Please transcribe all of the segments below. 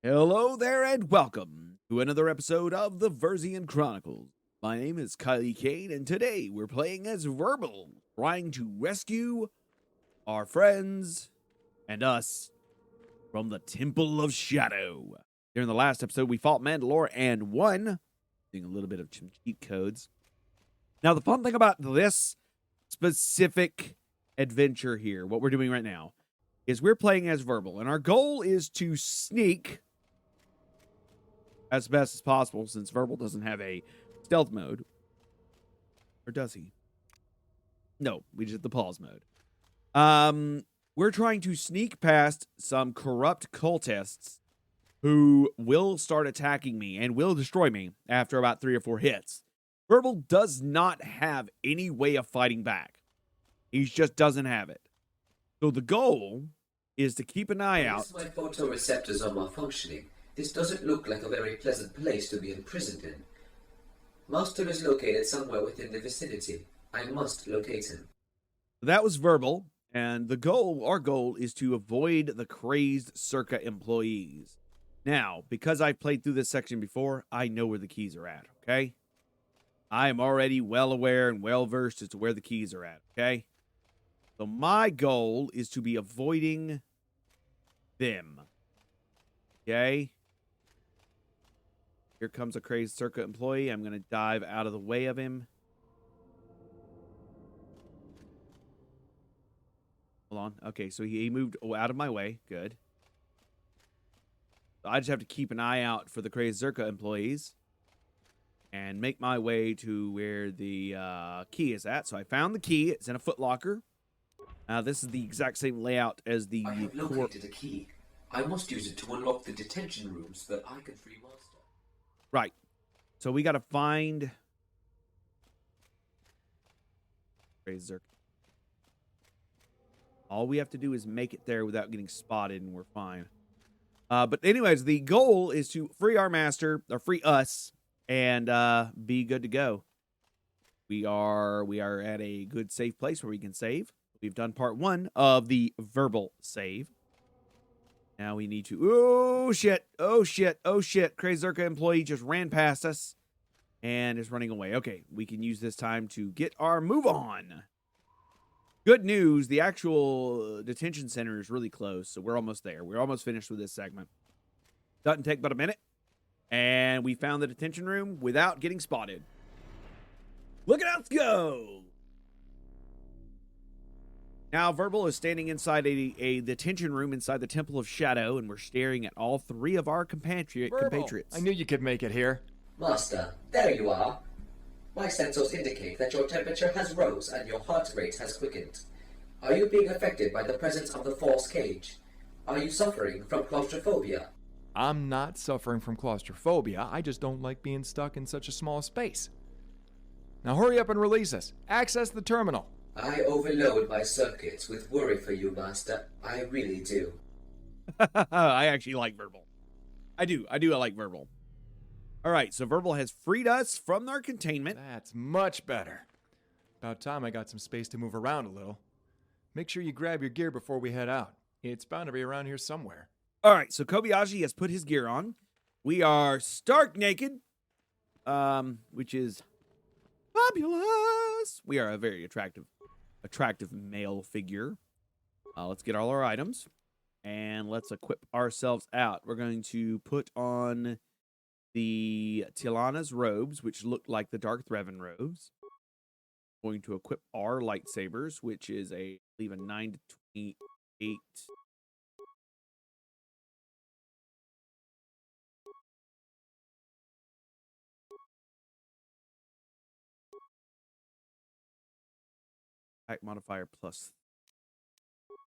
Hello there and welcome to another episode of the Versian Chronicles. My name is Kylie Kane and today we're playing as Verbal, trying to rescue our friends and us from the Temple of Shadow. During the last episode we fought Mandalore and won, using a little bit of some cheat codes. Now the fun thing about this specific adventure here, what we're doing right now, is we're playing as Verbal and our goal is to sneak as best as possible, since Verbal doesn't have a stealth mode. Or does he? No, we just hit the pause mode. We're trying to sneak past some corrupt cultists who will start attacking me and will destroy me after about 3 or 4 hits. Verbal does not have any way of fighting back. He just doesn't have it. So the goal is to keep an eye out. My photoreceptors are malfunctioning. This doesn't look like a very pleasant place to be imprisoned in. Master is located somewhere within the vicinity. I must locate him. That was Verbal, and our goal is to avoid the crazed Circa employees. Now, because I've played through this section before, I know where the keys are at, okay? I am already well aware and well versed as to where the keys are at, okay? So my goal is to be avoiding them. Okay? Here comes a crazed Circa employee. I'm going to dive out of the way of him. Hold on. Okay, so he moved out of my way. Good. So I just have to keep an eye out for the crazed Circa employees and make my way to where the key is at. So I found the key. It's in a footlocker. This is the exact same layout as the... I have located a key. I must use it to unlock the detention room so that I can free Master. Right. So we got to find... crazed Circa. All we have to do is make it there without getting spotted, and we're fine. But anyways, the goal is to free our master, or free us, and be good to go. We are at a good, safe place where we can save. We've done part 1 of the Verbal save. Now we need to... Oh, shit. Oh, shit. Oh, shit. Crazed Circa employee just ran past us and is running away. Okay, we can use this time to get our move on. Good news, the actual detention center is really close, so we're almost there. We're almost finished with this segment. Doesn't take but a minute, and we found the detention room without getting spotted. Look at us go! Now, Verbal is standing inside a detention room inside the Temple of Shadow, and we're staring at all 3 of our compatriots. I knew you could make it here. Master, there you are. My sensors indicate that your temperature has rose and your heart rate has quickened. Are you being affected by the presence of the false cage? Are you suffering from claustrophobia? I'm not suffering from claustrophobia. I just don't like being stuck in such a small space. Now hurry up and release us. Access the terminal. I overload my circuits with worry for you, Master. I really do. I actually like Verbal. I like Verbal. All right, so Verbal has freed us from our containment. That's much better. About time I got some space to move around a little. Make sure you grab your gear before we head out. It's bound to be around here somewhere. All right, so Kobayashi has put his gear on. We are stark naked, which is fabulous. We are a very attractive male figure. Let's get all our items, and let's equip ourselves out. We're going to put on the Tilana's robes, which look like the Dark Threven robes. Going to equip our lightsabers, which is I believe a 9 to 28. Attack modifier plus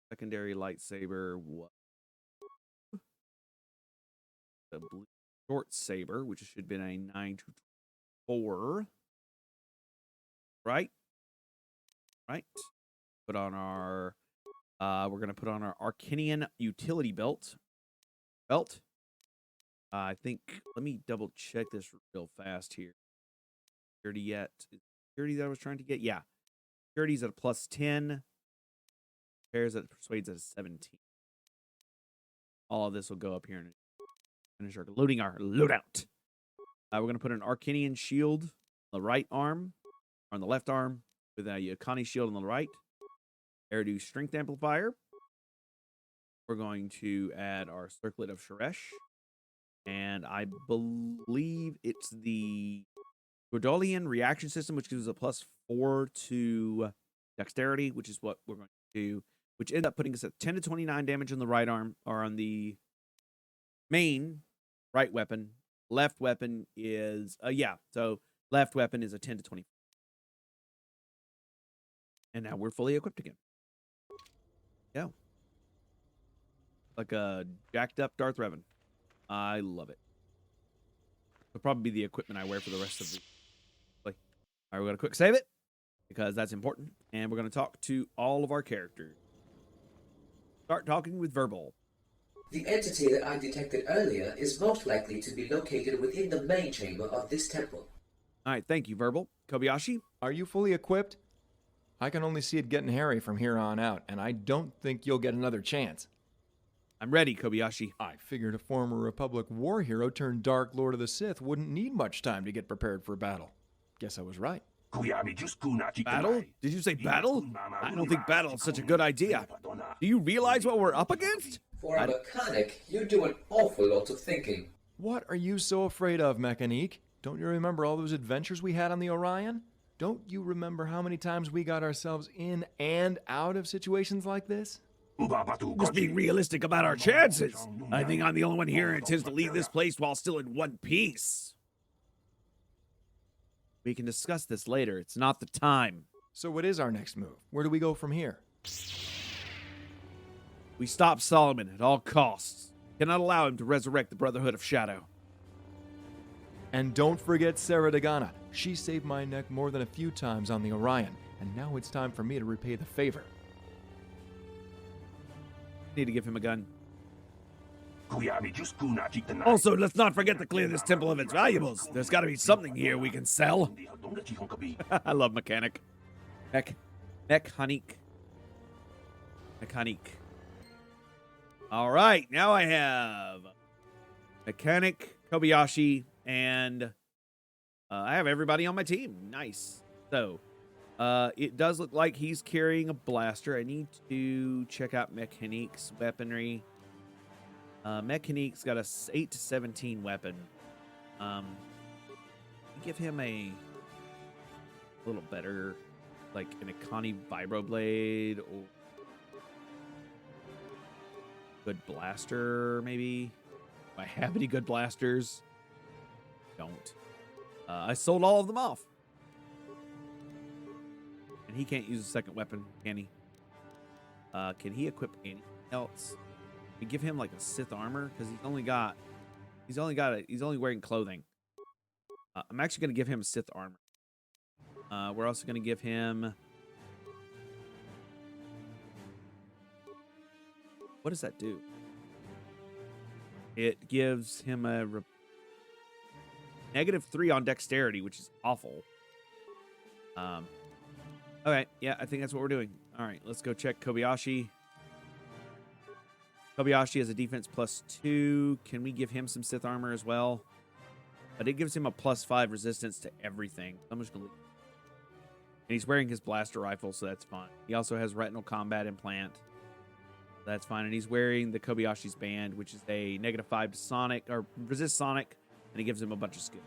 secondary lightsaber. What? The blue short saber, which should have been a 9 to 4. Right? Put on our we're gonna put on our Arcanian utility belt. I think, let me double check this real fast here. Security yet? Security that I was trying to get? Yeah. Security's at a plus 10. Pairs that persuades at a 17. All of this will go up here in finish our loading our loadout. We're going to put an Arcanian shield on the right arm, or on the left arm, with a Yukani shield on the right. Eridu strength amplifier. We're going to add our circlet of Sharesh. And I believe it's the Gordolian reaction system, which gives a +4 to dexterity, which is what we're going to do, which ends up putting us at 10 to 29 damage on the right arm, or on the main right weapon. Left weapon is, so left weapon is a 10 to 20. And now we're fully equipped again. Yeah. Like a jacked up Darth Revan. I love it. It'll probably be the equipment I wear for the rest of the play. All right, we're going to quick save it because that's important. And we're going to talk to all of our characters. Start talking with Verbal. The entity that I detected earlier is most likely to be located within the main chamber of this temple. All right, thank you, Verbal. Kobayashi? Are you fully equipped? I can only see it getting hairy from here on out, and I don't think you'll get another chance. I'm ready, Kobayashi. I figured a former Republic war hero turned Dark Lord of the Sith wouldn't need much time to get prepared for battle. Guess I was right. Battle? Did you say battle? I don't think battle is such a good idea. Do you realize what we're up against? For a mechanic, you do an awful lot of thinking. What are you so afraid of, Mechanique? Don't you remember all those adventures we had on the Orion? Don't you remember how many times we got ourselves in and out of situations like this? Just being realistic about our chances. I think I'm the only one here who intends to leave this place while still in one piece. We can discuss this later. It's not the time. So what is our next move? Where do we go from here? We stop Solomon at all costs. Cannot allow him to resurrect the Brotherhood of Shadow. And don't forget Sarah Dagana. She saved my neck more than a few times on the Orion, and now it's time for me to repay the favor. Need to give him a gun. Also, let's not forget to clear this temple of its valuables. There's got to be something here we can sell. I love mechanic. Mechanic. All right, now I have mechanic, Kobayashi, and I have everybody on my team. Nice. So, it does look like he's carrying a blaster. I need to check out Mechanique's weaponry. Mechanique's got a 8 to 17 weapon. Give him a little better, like an Akani Vibroblade or good blaster, maybe. Do I have any good blasters? Don't. I sold all of them off. And he can't use a second weapon, can he? Can he equip anything else? We give him like a Sith armor because he's only wearing clothing. I'm actually going to give him a Sith armor. We're also going to give him. What does that do? It gives him a -3 on dexterity, which is awful. Okay, yeah, I think that's what we're doing. All right, let's go check Kobayashi. Kobayashi has a defense +2. Can we give him some Sith armor as well? But it gives him a +5 resistance to everything. I'm just gonna leave. And he's wearing his blaster rifle, so that's fine. He also has retinal combat implant. That's fine. And he's wearing the Kobayashi's band, which is a -5 to sonic, or resist sonic, and it gives him a bunch of skill.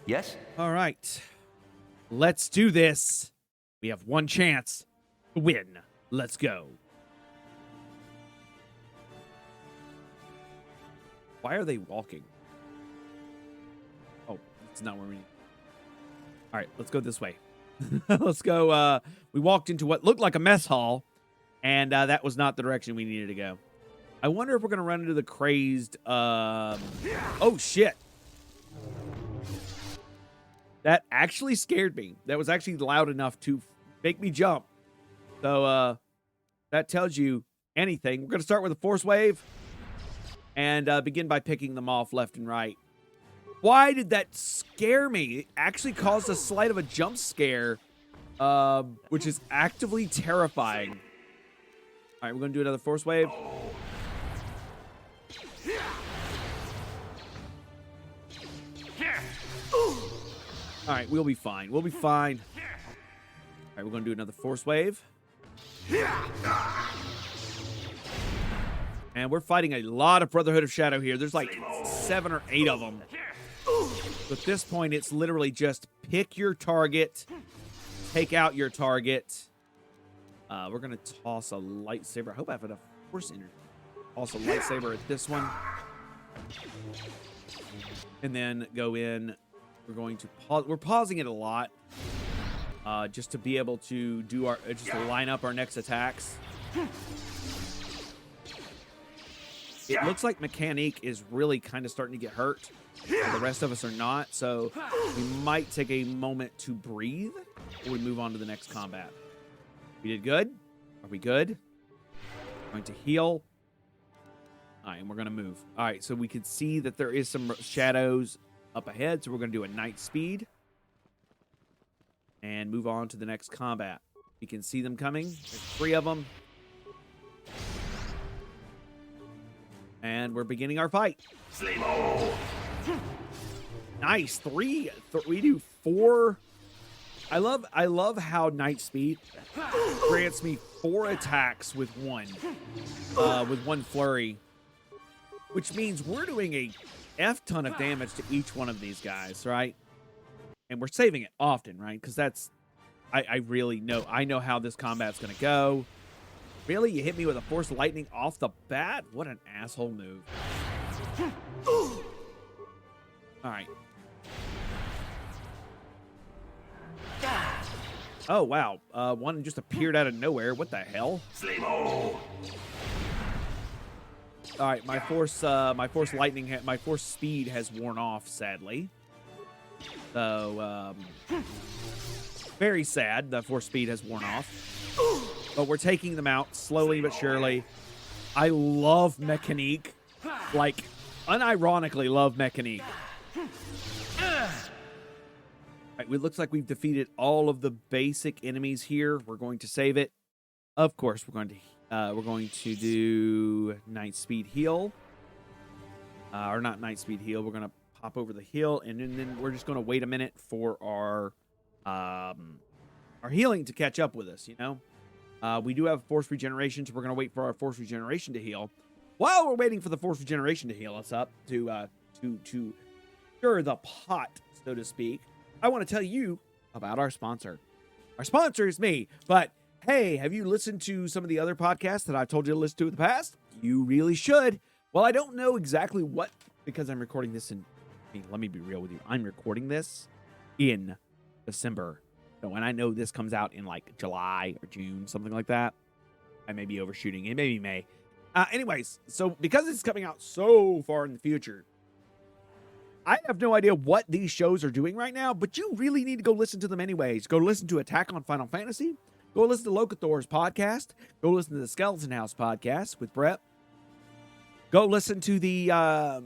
Yes? All right. Let's do this. We have one chance to win. Let's go. Why are they walking? Oh, it's not where we need. All right, let's go this way. Let's go. We walked into what looked like a mess hall, and that was not the direction we needed to go. I wonder if we're going to run into the crazed... Oh, shit. That actually scared me. That was actually loud enough to make me jump. So that tells you anything. We're going to start with a force wave and begin by picking them off left and right. Why did that scare me? It actually caused a slight of a jump scare, which is actively terrifying. All right, we're going to do another force wave. All right, we'll be fine. We'll be fine. All right, we're going to do another force wave. And we're fighting a lot of Brotherhood of Shadow here. There's like 7 or 8 of them. So at this point, it's literally just pick your target, take out your target. We're going to toss a lightsaber. I hope I have enough force energy. Toss a lightsaber at this one. And then go in. We're going to pause. We're pausing it a lot. Just to be able to do our, just to line up our next attacks. It looks like Mechanique is really kind of starting to get hurt. The rest of us are not, so we might take a moment to breathe before we move on to the next combat. We did good. Are we good? Going to heal. All right, and we're going to move. All right, so we can see that there is some shadows up ahead, so we're going to do a night speed and move on to the next combat. We can see them coming. There's 3 of them. And we're beginning our fight. Nice. 3. We do 4. I love how Night Speed grants me 4 attacks with one flurry, which means we're doing a F ton of damage to each one of these guys, right? And we're saving it often, right? Because that's, I really know, I know how this combat's going to go. Really? You hit me with a Force Lightning off the bat? What an asshole move. All right. Oh, wow. One just appeared out of nowhere. What the hell? All right, my force speed has worn off, sadly. So, very sad. The force speed has worn off. But we're taking them out slowly but surely. I love Mechanique. Like, unironically love Mechanique. Right, it looks like we've defeated all of the basic enemies here. We're going to save it. Of course, we're going to do Night Speed Heal. Or not Night Speed Heal. We're going to pop over the heal, and then we're just going to wait a minute for our healing to catch up with us, you know? We do have Force Regeneration, so we're going to wait for our Force Regeneration to heal. While we're waiting for the Force Regeneration to heal us up, to stir the pot, so to speak, I want to tell you about our sponsor. Our sponsor is me, but hey, have you listened to some of the other podcasts that I've told you to listen to in the past? You really should. Well, I don't know exactly what, because I'm recording this in, let me be real with you. I'm recording this in December. So, and I know this comes out in like July or June, something like that. I may be overshooting. It may be May. Anyways, so because it's coming out so far in the future, I have no idea what these shows are doing right now, but you really need to go listen to them anyways. Go listen to Attack on Final Fantasy. Go listen to Locathor's podcast. Go listen to the Skeleton House podcast with Brett. Go listen to the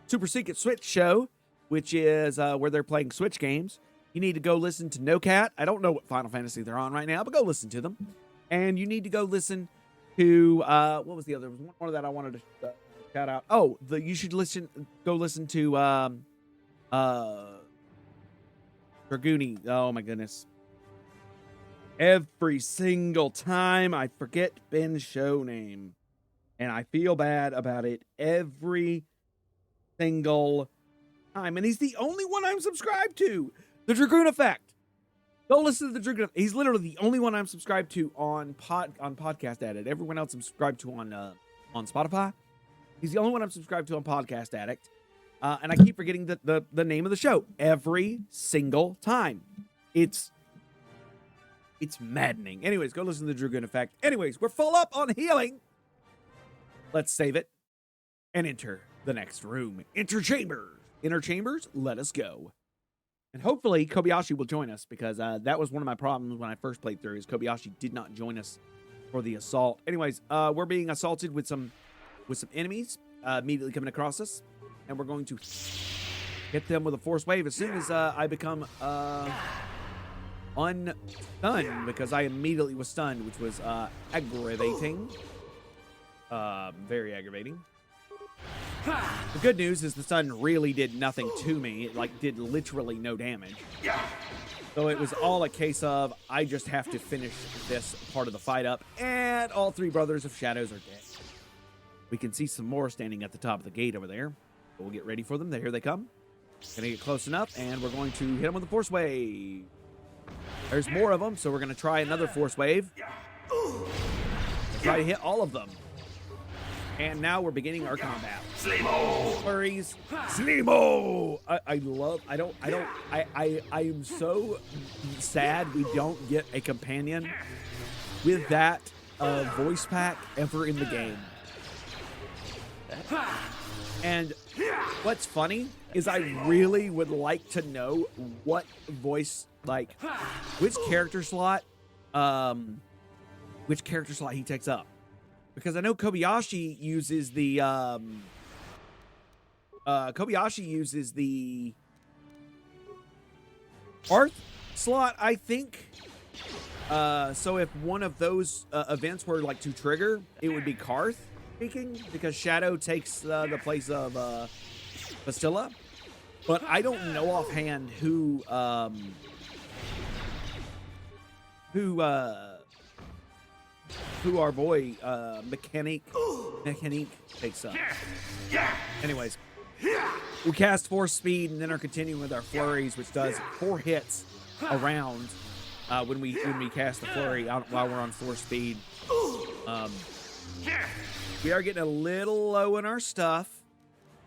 Super Secret Switch show, which is where they're playing Switch games. You need to go listen to No Cat. I don't know what Final Fantasy they're on right now, but go listen to them. And you need to go listen to, what was the other? There was one more that I wanted to shout out. Oh, you should go listen to Dragooni. Oh my goodness. Every single time I forget Ben's show name. And I feel bad about it every single time. And he's the only one I'm subscribed to. The Dragoon Effect. Go listen to the Dragoon Effect. He's literally the only one I'm subscribed to on Podcast Addict. Everyone else I'm subscribed to on Spotify. He's the only one I'm subscribed to on Podcast Addict. And I keep forgetting the name of the show every single time. It's maddening. Anyways, go listen to the Dragoon Effect. Anyways, we're full up on healing. Let's save it and enter the next room. Enter chambers. Inner chambers, let us go. And hopefully Kobayashi will join us, because that was one of my problems when I first played through, is Kobayashi did not join us for the assault. Anyways, we're being assaulted with some enemies immediately coming across us, and we're going to hit them with a force wave as soon as I become unstunned, because I immediately was stunned, which was aggravating. Very aggravating. The good news is the sun really did nothing to me. It like did literally no damage. So it was all a case of I just have to finish this part of the fight up, and all 3 Brothers of Shadows are dead. We can see some more standing at the top of the gate over there. We'll get ready for them. Here they come. Gonna get close enough, and we're going to hit them with a force wave. There's more of them, so we're gonna try another force wave. Try to hit all of them. And now we're beginning our combat. Flurries. Slimo! I am so sad we don't get a companion with that voice pack ever in the game. And what's funny is I really would like to know what voice, like, which character slot he takes up. Because I know Kobayashi uses the Arth slot, I think. So if one of those events were like to trigger, it would be Karth speaking, because Shadow takes the place of Bastilla. But I don't know offhand who our boy Mechanic takes up. Anyways, we cast Force Speed and then are continuing with our flurries, which does 4 hits around when we cast the flurry out while we're on Force Speed. We are getting a little low in our stuff,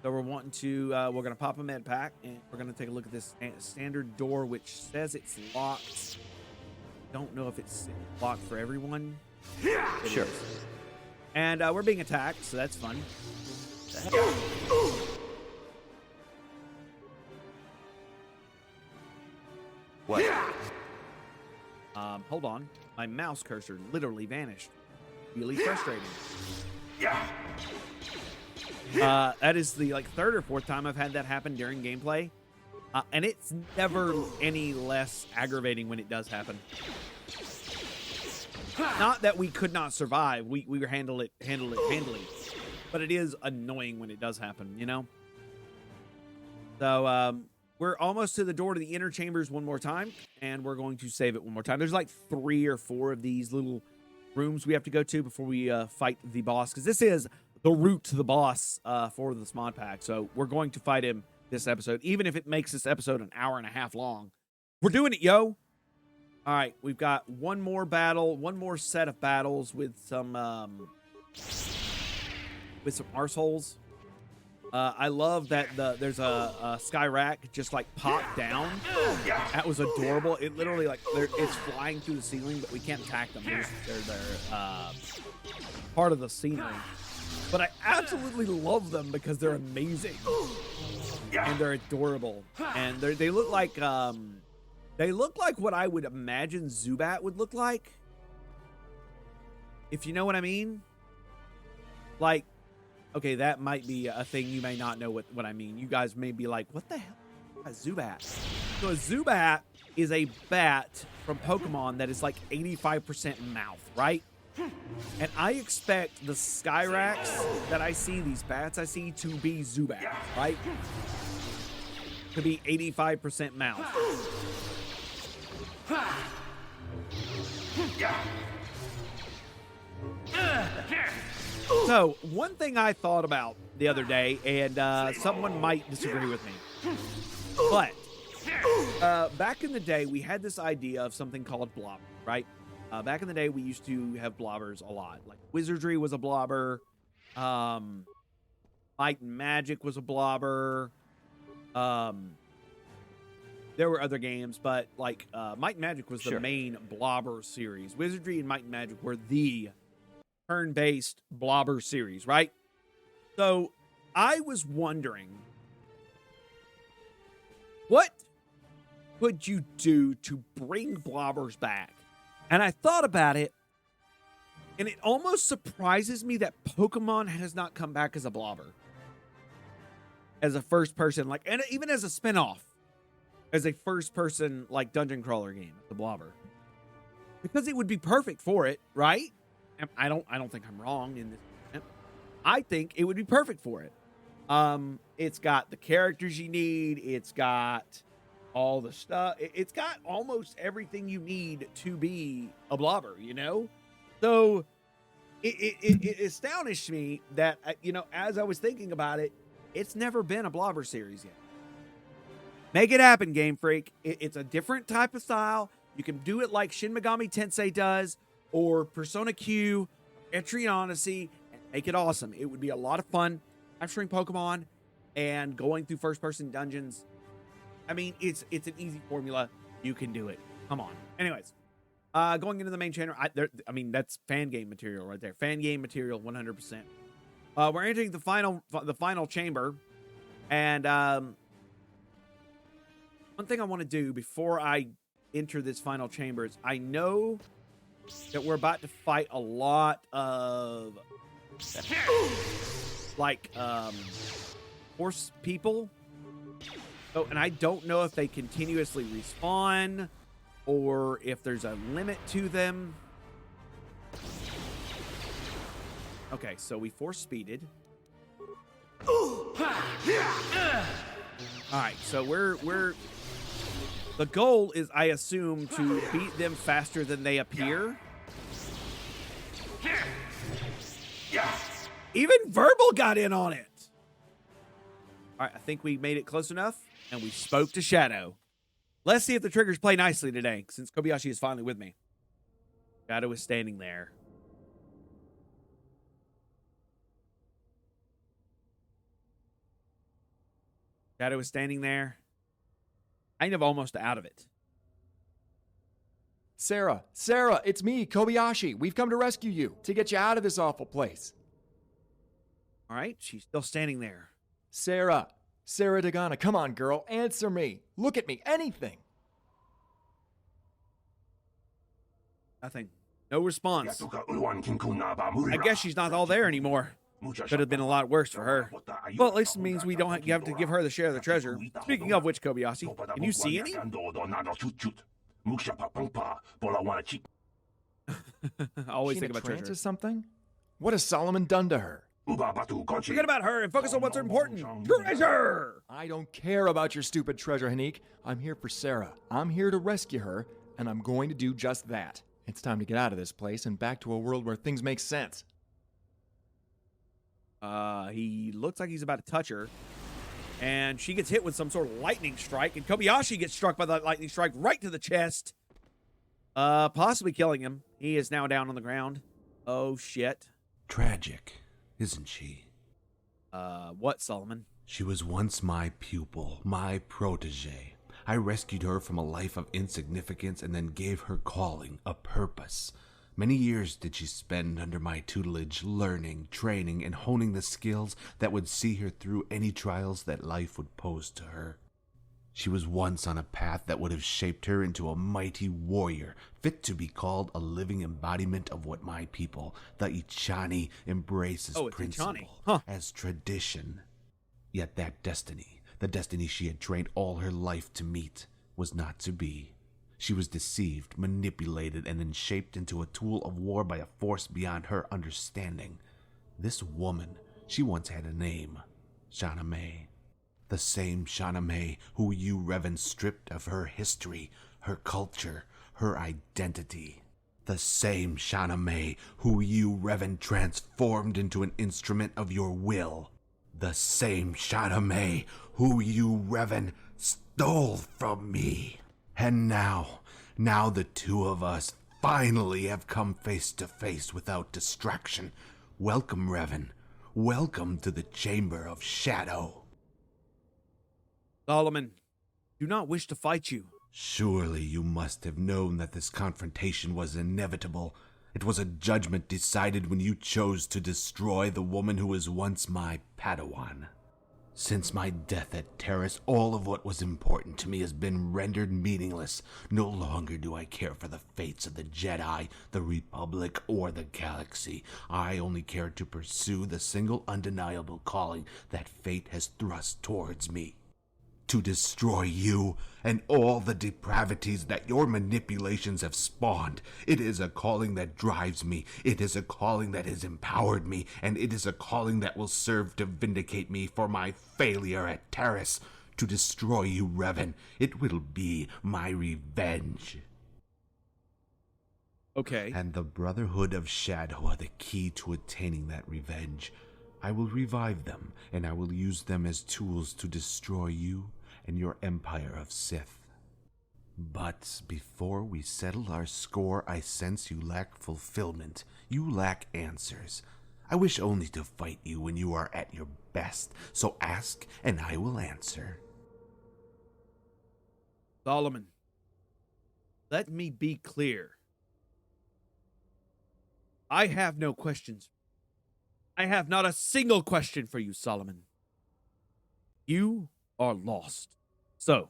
so we're wanting to we're gonna pop a med pack, and we're gonna take a look at this standard door, which says it's locked. Don't know if it's locked for everyone. Sure. And we're being attacked, so that's fun. What? Hold on. My mouse cursor literally vanished. Really frustrating. That is the 3rd or 4th time I've had that happen during gameplay. And it's never any less aggravating when it does happen. Not that we could not survive. We handle it handily. But it is annoying when it does happen, you know? So, we're almost to the door to the inner chambers one more time, and we're going to save it one more time. There's like 3 or 4 of these little rooms we have to go to before we fight the boss, because this is the route to the boss for this mod pack. So we're going to fight him this episode, even if it makes this episode an hour and a half long. We're doing it, yo! All right, we've got one more set of battles with some arseholes. I love that there's a sky rack just like popped down. That was adorable. It literally it's flying through the ceiling, but we can't attack them. They're part of the scenery. But I absolutely love them because they're amazing and they're adorable, and they look like what I would imagine Zubat would look like, if you know what I mean. Like, okay, that might be a thing. You may not know what I mean. You guys may be like, what the hell is a Zubat? So a Zubat is a bat from Pokemon that is like 85% mouth, right? And I expect the Skyracks that I see, these bats I see, to be Zubats, right? To be 85% mouth. So, one thing I thought about the other day, and someone might disagree with me, but back in the day, we had this idea of something called blobber, right? Back in the day, we used to have blobbers a lot. Like, Wizardry was a blobber. Might and Magic was a blobber. There were other games, but, like, Might and Magic was the main blobber series. Wizardry and Might and Magic were the turn-based blobber series, right? So, I was wondering, what could you do to bring blobbers back? And I thought about it, and it almost surprises me that Pokemon has not come back as a blobber. As a first person, like, and even as a spinoff, as a first person, like, dungeon crawler game, the blobber. Because it would be perfect for it, right? I don't think I'm wrong in this. I think it would be perfect for it. It's got the characters you need. It's got all the stuff. It's got almost everything you need to be a blobber, you know? So it astonished me that, as I was thinking about it, it's never been a blobber series yet. Make it happen, Game Freak. It's a different type of style. You can do it like Shin Megami Tensei does, or Persona Q, Etrian Odyssey, and make it awesome. It would be a lot of fun capturing Pokemon and going through first-person dungeons. I mean, it's an easy formula. You can do it. Come on. Anyways, going into the main channel, that's fan game material right there. Fan game material, 100%. We're entering the final chamber, and one thing I want to do before I enter this final chamber is I know that we're about to fight a lot of horse people. Oh, and I don't know if they continuously respawn or if there's a limit to them. Okay, so we force speeded. All right, so we're the goal is, I assume, to beat them faster than they appear. Even Verbal got in on it. All right, I think we made it close enough, and we spoke to Shadow. Let's see if the triggers play nicely today, since Kobayashi is finally with me. Shadow is standing there. Shadow is standing there. Kind of almost out of it. Sarah, it's me, Kobayashi. We've come to rescue you, to get you out of this awful place. All right, she's still standing there. Sarah Dagana, come on, girl, answer me. Look at me, anything. Nothing. No response. I guess she's not all there anymore. Could have been a lot worse for her. Well, at least it means we don't have to give her the share of the treasure. Speaking of which, Kobayashi, can you see any? Always think about treasure. Or something? What has Solomon done to her? Forget about her and focus on what's important. Treasure! I don't care about your stupid treasure, Hanik. I'm here for Sarah. I'm here to rescue her, and I'm going to do just that. It's time to get out of this place and back to a world where things make sense. He looks like he's about to touch her. And she gets hit with some sort of lightning strike. And Kobayashi gets struck by that lightning strike right to the chest. Possibly killing him. He is now down on the ground. Oh, shit. Tragic, isn't she? What, Solomon? She was once my pupil, my protege. I rescued her from a life of insignificance and then gave her calling, a purpose. Many years did she spend under my tutelage, learning, training, and honing the skills that would see her through any trials that life would pose to her. She was once on a path that would have shaped her into a mighty warrior, fit to be called a living embodiment of what my people, the Ichani, embrace as principle, as tradition. Yet that destiny, the destiny she had trained all her life to meet, was not to be. She was deceived, manipulated, and then shaped into a tool of war by a force beyond her understanding. This woman, she once had a name, Shauna May. The same Shauna May who you, Revan, stripped of her history, her culture, her identity. The same Shauna May who you, Revan, transformed into an instrument of your will. The same Shauna May who you, Revan, stole from me. And now the two of us finally have come face to face without distraction. Welcome, Revan. Welcome to the Chamber of Shadow. Solomon, do not wish to fight you. Surely you must have known that this confrontation was inevitable. It was a judgment decided when you chose to destroy the woman who was once my Padawan. Since my death at Terrace, all of what was important to me has been rendered meaningless. No longer do I care for the fates of the Jedi, the Republic, or the galaxy. I only care to pursue the single undeniable calling that fate has thrust towards me. to destroy you and all the depravities that your manipulations have spawned. It is a calling that drives me. It is a calling that has empowered me, and it is a calling that will serve to vindicate me for my failure at Terrace. To destroy you, Revan. It will be my revenge. Okay. And the Brotherhood of Shadow are the key to attaining that revenge. I will revive them, and I will use them as tools to destroy you and your empire of Sith. But before we settle our score, I sense you lack fulfillment. You lack answers. I wish only to fight you when you are at your best, so ask and I will answer. Solomon, let me be clear. I have no questions. I have not a single question for you, Solomon. You are lost. So,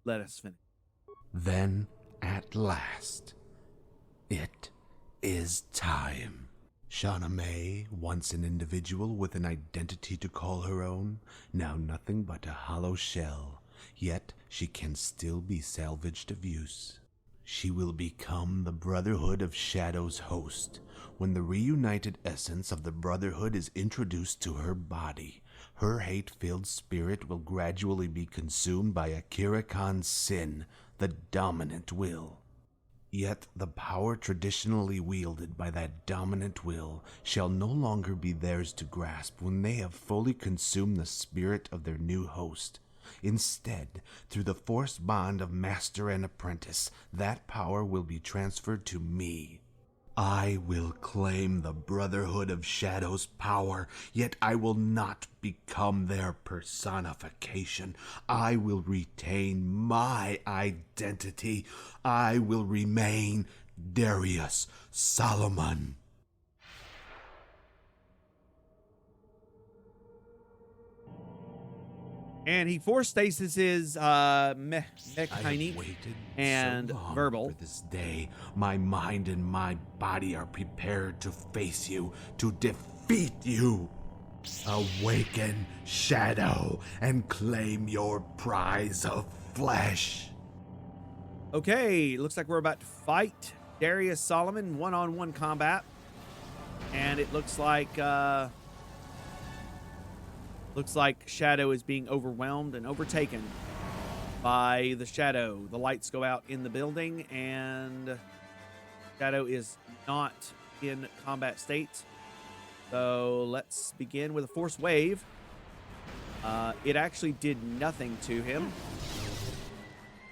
let us finish. Then, at last, it is time. Shauna May, once an individual with an identity to call her own, now nothing but a hollow shell, yet she can still be salvaged of use. She will become the Brotherhood of Shadow's host. When the reunited essence of the Brotherhood is introduced to her body, her hate-filled spirit will gradually be consumed by Akira Khan's sin, the dominant will. Yet the power traditionally wielded by that dominant will shall no longer be theirs to grasp when they have fully consumed the spirit of their new host. Instead, through the force bond of master and apprentice, that power will be transferred to me. I will claim the Brotherhood of Shadow's power, yet I will not become their personification. I will retain my identity. I will remain Darius Solomon. And he force stasis his mechanique and verbal. For this day, my mind and my body are prepared to face you, to defeat you. Awaken, Shadow, and claim your prize of flesh. Okay, looks like we're about to fight Darius Solomon one-on-one combat. And it looks like Shadow is being overwhelmed and overtaken by the Shadow. The lights go out in the building, and Shadow is not in combat state. So let's begin with a force wave. It actually did nothing to him.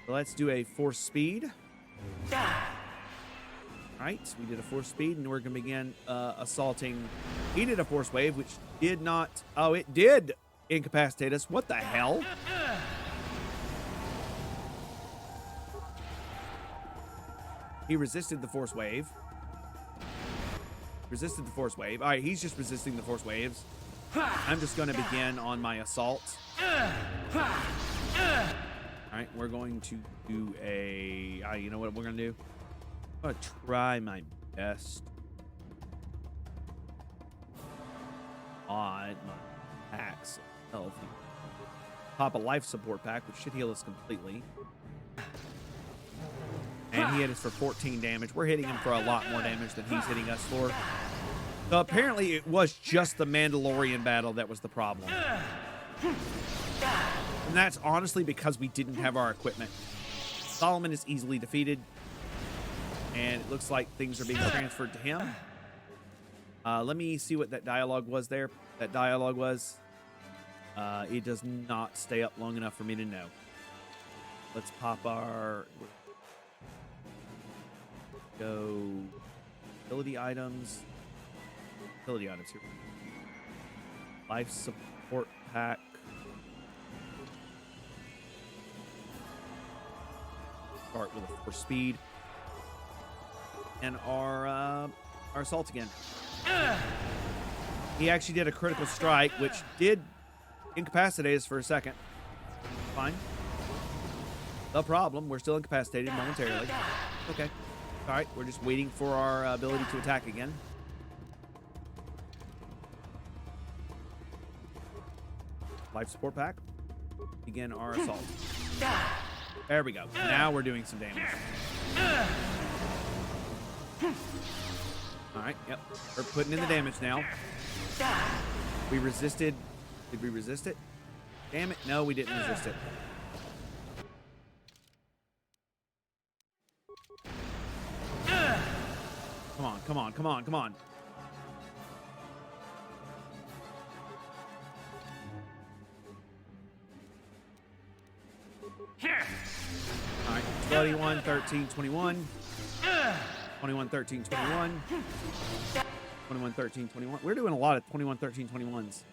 So let's do a force speed. Right, we did a force speed, and we're going to begin assaulting. He did a force wave, which did not... Oh, it did incapacitate us. What the hell? He resisted the force wave. Resisted the force wave. All right, he's just resisting the force waves. I'm just going to begin on my assault. All right, we're going to do a... you know what we're going to do? I'm going to try my best on my packs of health. Pop a life support pack, which should heal us completely. And he hit us for 14 damage. We're hitting him for a lot more damage than he's hitting us for. So apparently it was just the Mandalorian battle that was the problem. And that's honestly because we didn't have our equipment. Solomon is easily defeated. And it looks like things are being transferred to him. Let me see what that dialogue was there. That dialogue was... it does not stay up long enough for me to know. Let's pop our... Go... Ability items. Ability items here. Life support pack. Start with a force speed. And our assault again. He actually did a critical strike, which did incapacitate us for a second. Fine. The problem, we're still incapacitated momentarily. Okay. All right, we're just waiting for our ability to attack again. Life support pack. Begin our assault. There we go. Now we're doing some damage. All right, yep. We're putting in the damage now. We resisted. Did we resist it? Damn it. No, we didn't resist it. Come on, come on, come on, come on. All right, 21, 13, 21. 21, 13, 21. 21, 13, 21. We're doing a lot of 21, 13, 21s.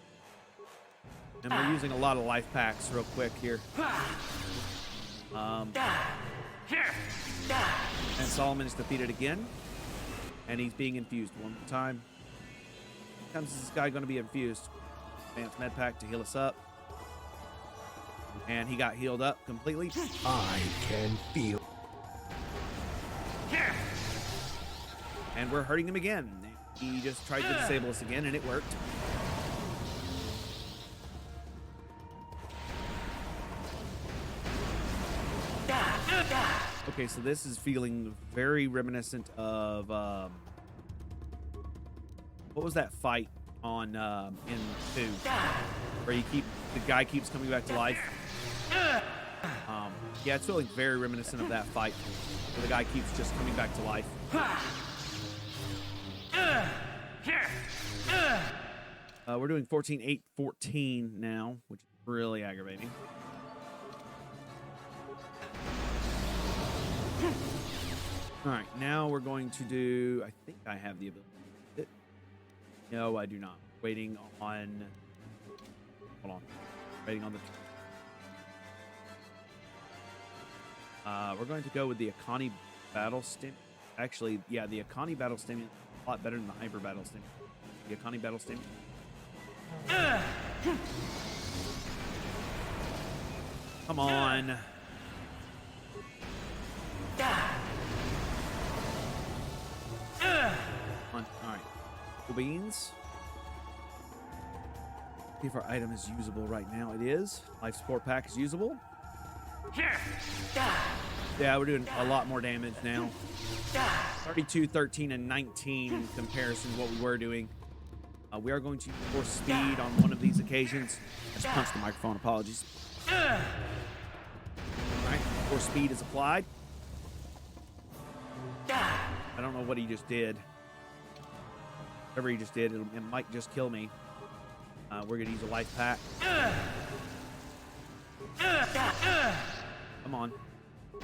And we're using a lot of life packs real quick here. And Solomon is defeated again. And he's being infused one more time. How comes this guy going to be infused? Advanced med pack to heal us up. And he got healed up completely. I can feel. And we're hurting him again. He just tried to disable us again, and it worked. Okay, so this is feeling very reminiscent of what was that fight on in 2, where the guy keeps coming back to life. Yeah, it's feeling very reminiscent of that fight, where the guy keeps just coming back to life. We're doing 14, 8, 14 now, which is really aggravating. All right, now we're going to do, I think I have the ability to hit. No, I do not. Waiting on, hold on. Waiting on the, we're going to go with the Akani Battle Stim. Actually, yeah, the Akani Battle Stimulant is a lot better than the Hyper Battle Stimulant. The Akani Battle Stimulant. Come on. All right. Cool beans. See if our item is usable right now. It is. Life support pack is usable. Yeah, we're doing a lot more damage now. 32, 13, and 19 in comparison to what we were doing. We are going to force speed on one of these occasions. I just punched the microphone. Apologies. All right. Force speed is applied. I don't know what he just did. Whatever he just did, it might just kill me. We're going to use a life pack. Come on. Oh,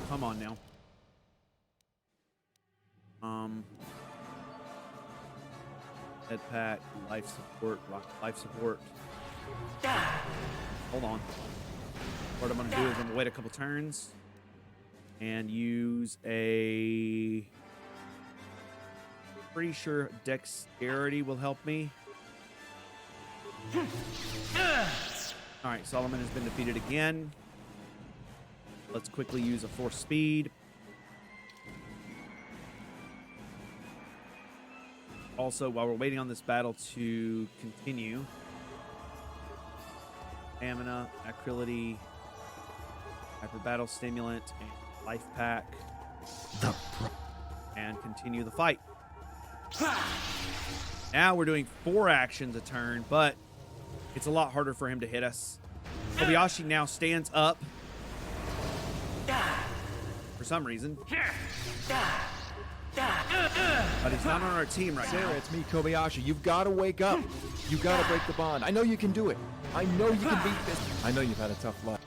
come on now. Head pack, life support, life support. Hold on. What I'm going to do is I'm going to wait a couple turns and use a... Pretty sure dexterity will help me. All right, Solomon has been defeated again. Let's quickly use a force speed. Also, while we're waiting on this battle to continue, stamina, acrility, hyper battle stimulant, and life pack, and continue the fight. Now we're doing 4 actions a turn, but it's a lot harder for him to hit us. Kobayashi now stands up for some reason. But he's not on our team right now. Sarah, it's me, Kobayashi. You've got to wake up. You've got to break the bond. I know you can do it. I know you can beat this. I know you've had a tough life.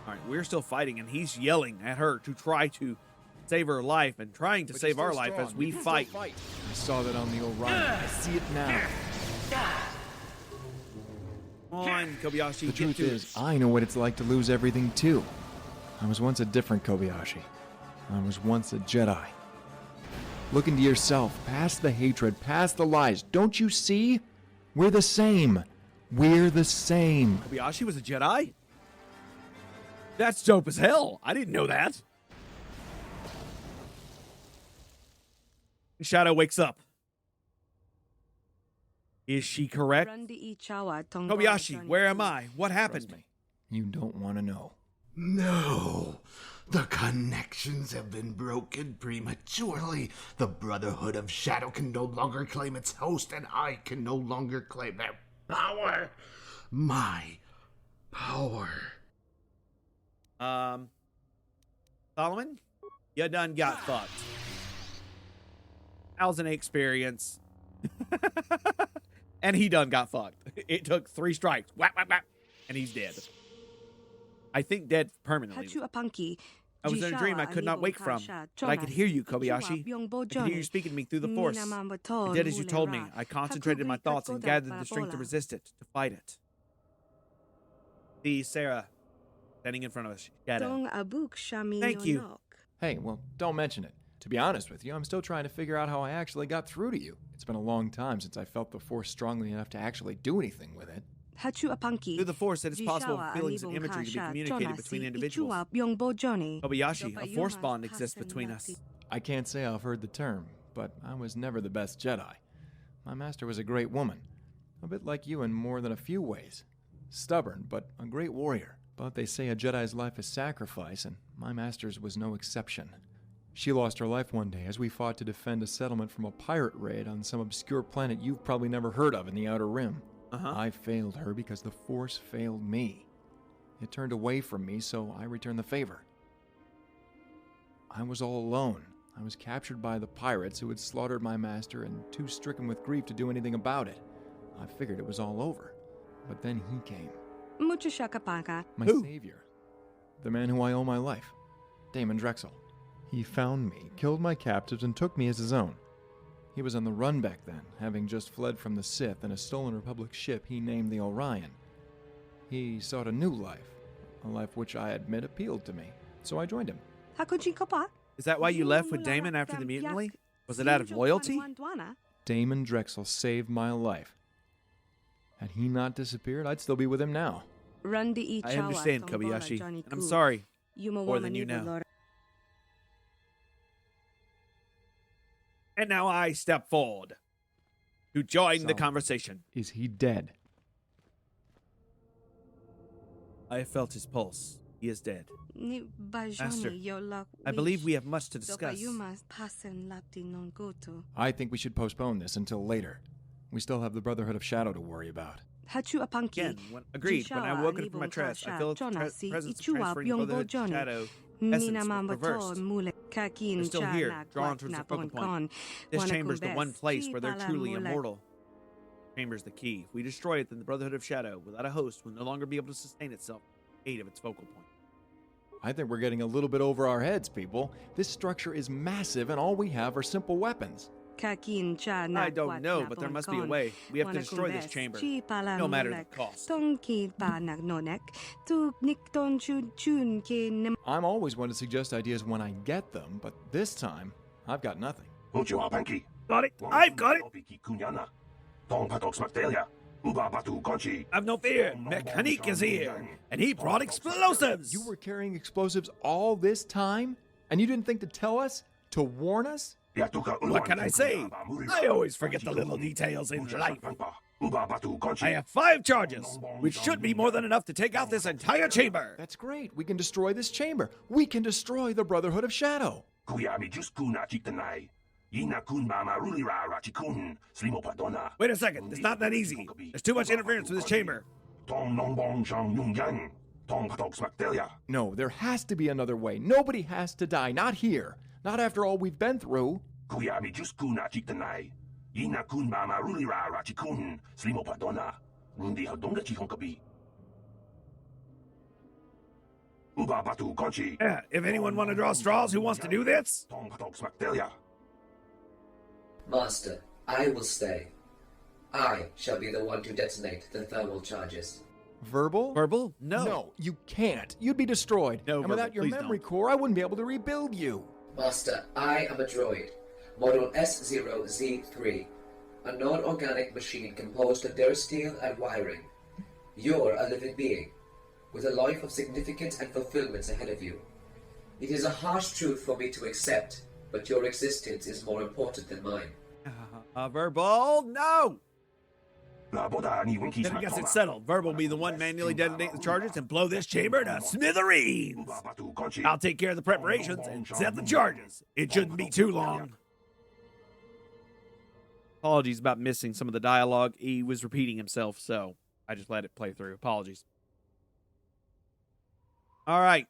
All right, we're still fighting, and he's yelling at her to try to save her life and trying to But save you're our still life strong. as we You can still fight. I saw that on the Orion. I see it now. Come on, Kobayashi. The get truth to is, it. I know what it's like to lose everything, too. I was once a different Kobayashi. I was once a Jedi. Look into yourself, past the hatred, past the lies. Don't you see? We're the same. We're the same. Kobayashi was a Jedi? That's dope as hell. I didn't know that. Shadow wakes up. Is she correct? Kobayashi, where am I? What happened? Trust me, you don't want to know. No! The connections have been broken prematurely. The Brotherhood of Shadow can no longer claim its host, and I can no longer claim their power. My power. Solomon, you done got fucked. How's an experience? And he done got fucked. It took 3 strikes. Whap, whap, whap, and he's dead. I think dead permanently. I was in a dream I could not wake from, but I could hear you, Kobayashi. I could hear you speaking to me through the Force. I did as you told me. I concentrated my thoughts and gathered the strength to resist it, to fight it. See Sarah standing in front of us. Shadow. Thank you. Hey, well, don't mention it. To be honest with you, I'm still trying to figure out how I actually got through to you. It's been a long time since I felt the Force strongly enough to actually do anything with it. Through the Force, it is possible for feelings and imagery to be communicated between individuals. Kobayashi, a Force bond exists between us. I can't say I've heard the term, but I was never the best Jedi. My master was a great woman, a bit like you in more than a few ways. Stubborn, but a great warrior. But they say a Jedi's life is sacrifice, and my master's was no exception. She lost her life one day as we fought to defend a settlement from a pirate raid on some obscure planet you've probably never heard of in the Outer Rim. I failed her because the Force failed me. It turned away from me, so I returned the favor. I was all alone. I was captured by the pirates who had slaughtered my master and too stricken with grief to do anything about it. I figured it was all over. But then he came. My savior. The man who I owe my life. Damon Drexel. He found me, killed my captives, and took me as his own. He was on the run back then, having just fled from the Sith in a stolen Republic ship he named the Orion. He sought a new life, a life which I admit appealed to me, so I joined him. Is that why you left with Damon after the mutiny? Was it out of loyalty? Damon Drexel saved my life. Had he not disappeared, I'd still be with him now. I understand, Kobayashi, and I'm sorry. More than you know. And now I step forward to join the conversation. Is he dead? I have felt his pulse. He is dead. Master, I believe we have much to discuss. I think we should postpone this until later. We still have the Brotherhood of Shadow to worry about. Again, agreed. When I woke up from my trance, I felt presence transferring the Brotherhood of Shadow essence reversed. They're still here, drawn towards the focal point. This chamber's the one place where they're truly immortal. Chamber's the key. If we destroy it, then the Brotherhood of Shadow, without a host, will no longer be able to sustain itself in aid of its focal point. I think we're getting a little bit over our heads, people. This structure is massive, and all we have are simple weapons. I don't know, but there must be a way. We have to destroy this chamber, no matter the cost. I'm always one to suggest ideas when I get them, but this time, I've got nothing. Got it! I've got it! Have no fear, Mechanique is here, and he brought explosives! You were carrying explosives all this time? And you didn't think to tell us? To warn us? What can I say? I always forget the little details in life. I have 5 charges, which should be more than enough to take out this entire chamber. That's great. We can destroy this chamber. We can destroy the Brotherhood of Shadow. Wait a second. It's not that easy. There's too much interference with this chamber. No, there has to be another way. Nobody has to die. Not here. Not after all we've been through. Yeah, if anyone want to draw straws, who wants to do this? Master, I will stay. I shall be the one to detonate the thermal charges. Verbal? Verbal? No. No, you can't. You'd be destroyed. No, and without Verbal, your memory core, I wouldn't be able to rebuild you. Master, I am a droid, model S0Z3, a non-organic machine composed of steel and wiring. You're a living being, with a life of significance and fulfillment ahead of you. It is a harsh truth for me to accept, but your existence is more important than mine. Verbal? No! Then I guess it's settled. Verb will be the one manually detonate the charges and blow this chamber to smithereens. I'll take care of the preparations and set the charges. It shouldn't be too long. Apologies about missing some of the dialogue. He was repeating himself, so I just let it play through. Apologies. All right.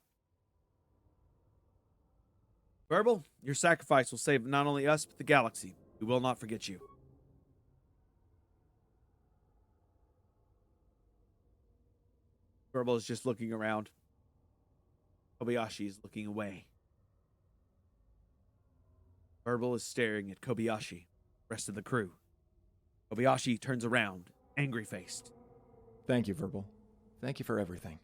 Verbal, your sacrifice will save not only us, but the galaxy. We will not forget you. Verbal is just looking around. Kobayashi is looking away. Verbal is staring at Kobayashi. Rest of the crew. Kobayashi turns around, angry-faced. Thank you, Verbal. Thank you for everything.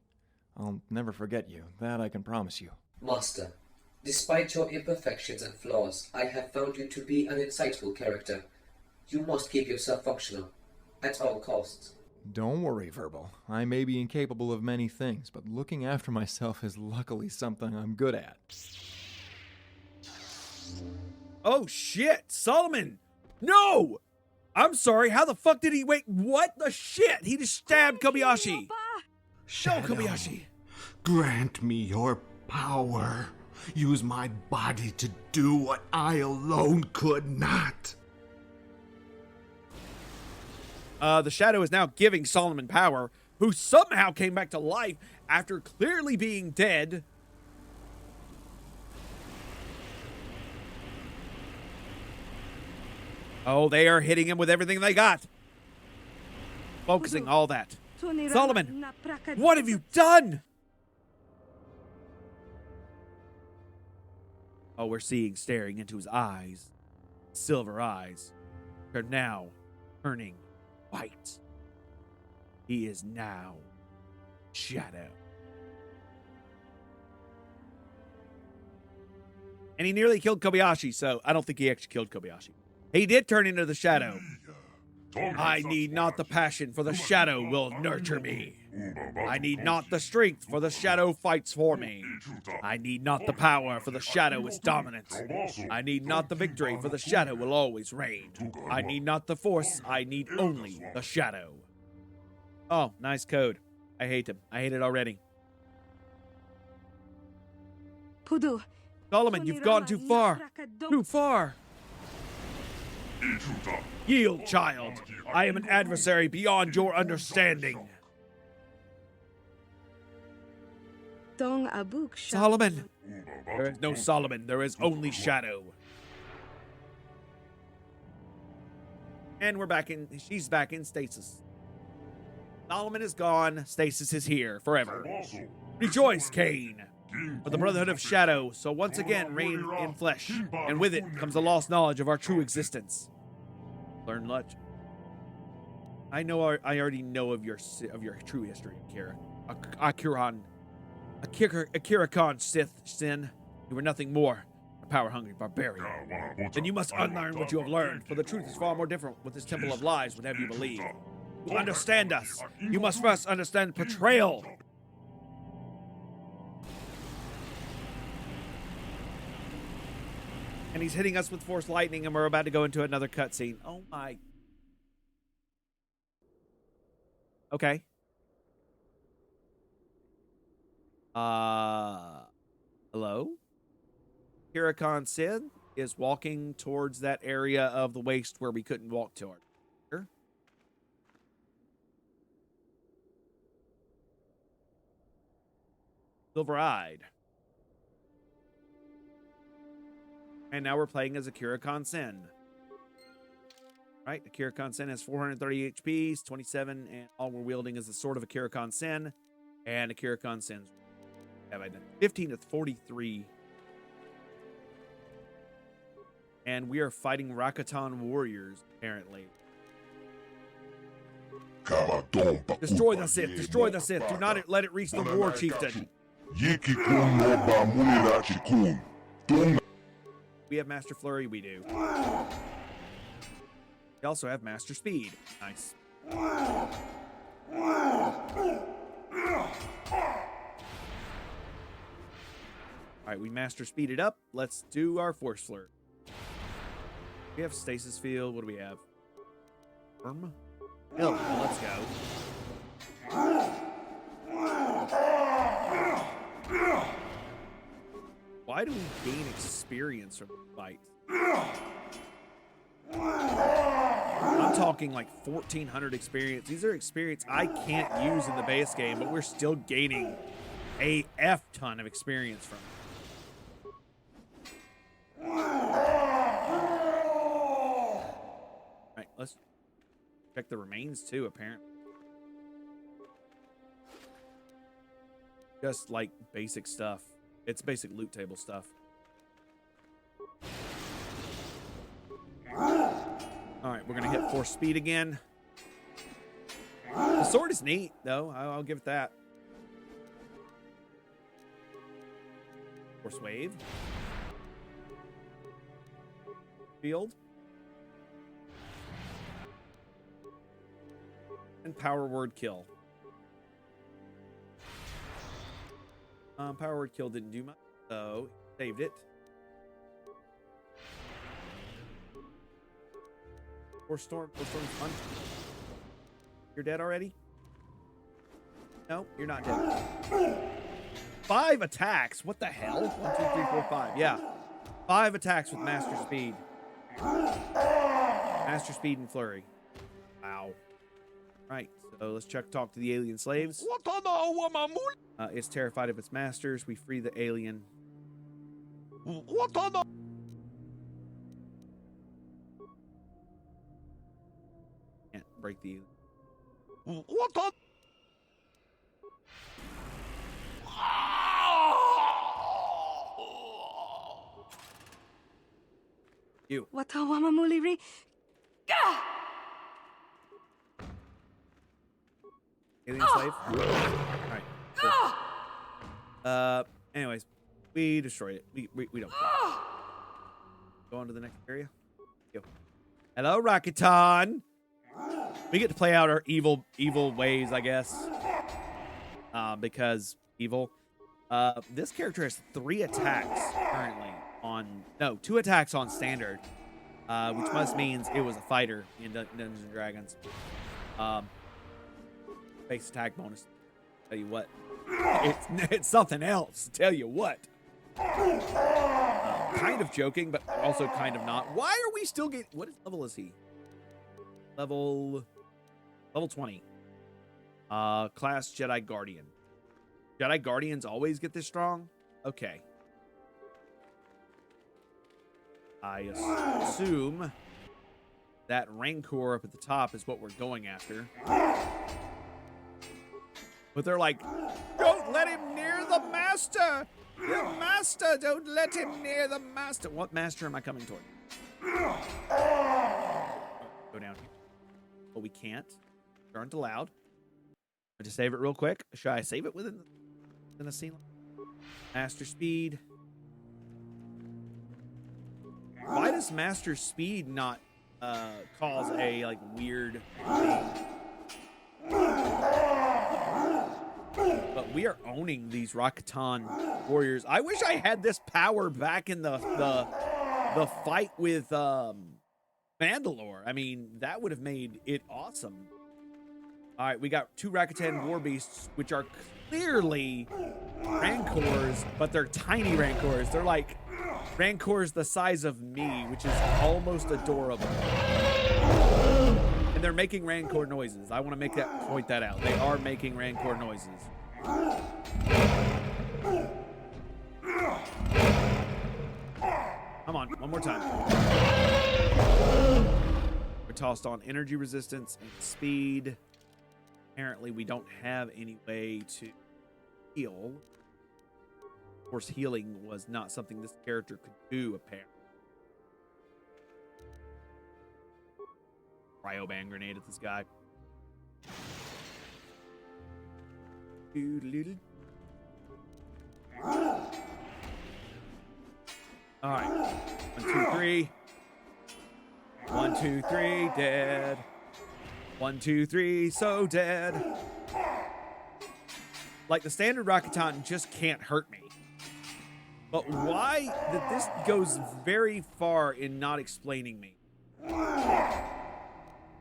I'll never forget you. That I can promise you. Master, despite your imperfections and flaws, I have found you to be an insightful character. You must keep yourself functional, at all costs. Don't worry, Verbal. I may be incapable of many things, but looking after myself is luckily something I'm good at. Oh, shit! Solomon! No! I'm sorry, how the fuck did he... Wait, what the shit? He just stabbed Kobayashi. Shadow, No, Kobayashi. grant me your power. Use my body to do what I alone could not. The Shadow is now giving Solomon power, who somehow came back to life after clearly being dead. Oh, they are hitting him with everything they got. Focusing all that. Solomon, what have you done? Oh, we're seeing staring into his eyes. Silver eyes. They're now turning white. He is now Shadow. And he nearly killed Kobayashi, so I don't think he actually killed Kobayashi. He did turn into the Shadow. I need not the passion, for the Shadow will nurture me. I need not the strength, for the Shadow fights for me. I need not the power, for the Shadow is dominant. I need not the victory, for the Shadow will always reign. I need not the force, I need only the Shadow. Oh, nice code. I hate him. I hate it already. Solomon, you've gone too far. Too far. Yield, child. I am an adversary beyond your understanding. Solomon. There is no Solomon. There is only Shadow. And we're back in... She's back in stasis. Solomon is gone. Stasis is here forever. Rejoice, Cain. For the Brotherhood of Shadow, so once again reign in flesh, and with it comes the lost knowledge of our true existence. Learn much. I already know of your true history, Akira. Akira Khan Sith Sin. You were nothing more, a power-hungry barbarian. Then you must unlearn what you have learned, for the truth is far more different what this temple of lies would have you believe. To understand us, you must first understand betrayal. And he's hitting us with Force Lightning, and we're about to go into another cutscene. Oh my. Okay. Hello? Huracan Sid is walking towards that area of the waste where we couldn't walk to her. Here. Silver-eyed. And now we're playing as Akira Khan-Sen. Right? Akira Khan-Sen has 430 HP, 27, and all we're wielding is the Sword of Akira Khan-Sen. And Akira Khan-Sen's have I done 15 to 43. And we are fighting Rakatan warriors, apparently. Destroy the Sith! Destroy the Sith! Do not let it reach the war chieftain! We have Master Flurry, we do. We also have Master Speed. Nice. Alright, we Master Speed it up. Let's do our Force Flare. We have Stasis Field. What do we have? Hill. Let's go. Why do we gain experience from fights? I'm talking like 1,400 experience. These are experience I can't use in the base game, but we're still gaining a F ton of experience from it. Right, let's check the remains too, apparently. Just like basic stuff. It's basic loot table stuff. Alright, we're gonna hit force speed again. The sword is neat, though. I'll give it that. Force wave. Field. And power word kill. Power word kill didn't do much, so saved it. Force storm's fun. You're dead already? No, you're not dead. 5 attacks. What the hell? 1, 2, 3, 4, 5. Yeah. 5 attacks with master speed. Master speed and flurry. Wow. Right. So let's talk to the alien slaves. It's terrified of its masters. We free the alien. Can't break the alien. You. Watawamamuliri. Alien slave. Alright. Cool. Anyways, we destroyed it. We don't care. Go on to the next area. Go. Hello, Rakitan. We get to play out our evil ways, I guess. Because evil. This character has 3 attacks currently on 2 attacks on standard. Which must means it was a fighter in Dungeons and Dragons. Base attack bonus. Tell you what. It's something else. Tell you what. Kind of joking, but also kind of not. Why are we still getting... What level is he? Level 20. Class Jedi Guardian. Jedi Guardians always get this strong? Okay. I assume that Rancor up at the top is what we're going after. But they're like, don't let him near the master! The master! Don't let him near the master! What master am I coming toward? Go down here. But we can't. They aren't allowed. I'll just save it real quick. Should I save it within the scene? Master speed. Why does master speed not cause a like weird thing? But we are owning these Rakatan warriors. I wish I had this power back in the fight with Mandalore. I mean, that would have made it awesome. All right, we got 2 Rakatan war beasts, which are clearly Rancors, but they're tiny Rancors. They're like Rancors the size of me, which is almost adorable. And they're making Rancor noises. I want to point that out. They are making Rancor noises. Come on, one more time. We're tossed on energy resistance and speed. Apparently, we don't have any way to heal. Of course, healing was not something this character could do, apparently. Cryoban grenade at this guy. All right. 1, 2, 3. 1, 2, 3. Dead. 1, 2, 3. So dead. Like, the standard Rakatan just can't hurt me. But why that this goes very far in not explaining me.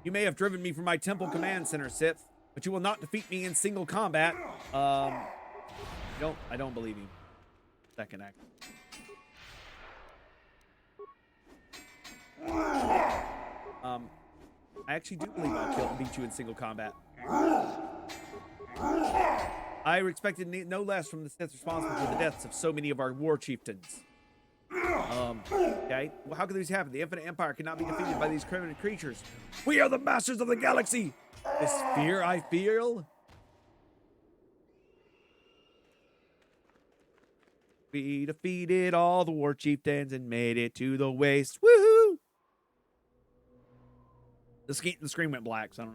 You may have driven me from my temple command center, Sith, but you will not defeat me in single combat. I don't believe you. Second act. I actually do believe I'll beat you in single combat. I expected no less from the Sith responsible for the deaths of so many of our war chieftains. Okay. Well, how could this happen? The Infinite Empire cannot be defeated by these criminal creatures. We are the masters of the galaxy. This fear I feel. We defeated all the war chieftains and made it to the waste. Woohoo! The screen went black, so I don't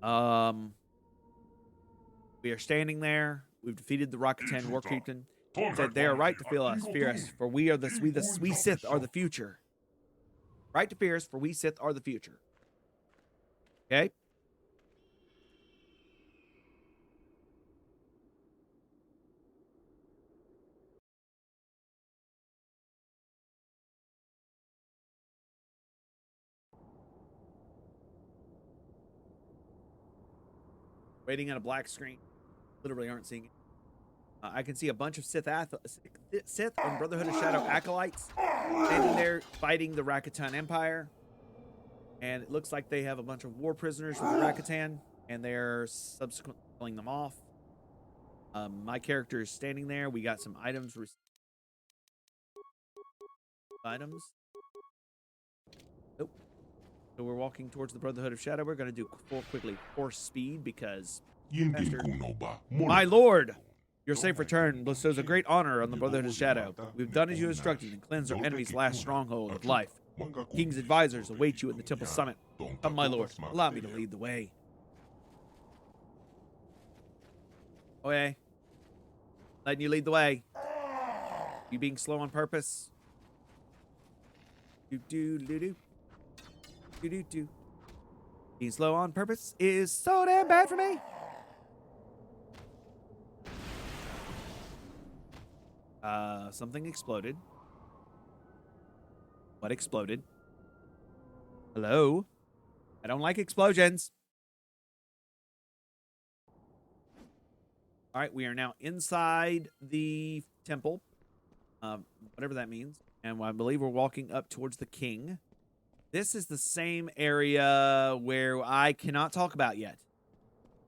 know. We are standing there. We've defeated the Rakatan war chieftain. Said they are right to fear us, for we Sith are the future. Right to fear us, for we Sith are the future. Okay? Waiting on a black screen. Literally aren't seeing it. I can see a bunch of Sith and Brotherhood of Shadow acolytes standing there fighting the Rakatan Empire. And it looks like they have a bunch of war prisoners with the Rakatan, and they're subsequently killing them off. My character is standing there. We got some items. Nope. So we're walking towards the Brotherhood of Shadow. We're going to do quickly horse speed because... My lord! Your safe return bestows a great honor on the Brotherhood of Shadow. We've done as you instructed and cleansed our enemy's last stronghold of life. King's advisors await you at the temple summit. Come, my lord, allow me to lead the way. Okay. Letting you lead the way. You being slow on purpose? Do. Being slow on purpose is so damn bad for me. Something exploded. What exploded? Hello? I don't like explosions. All right, we are now inside the temple. Whatever that means. And I believe we're walking up towards the king. This is the same area where I cannot talk about yet.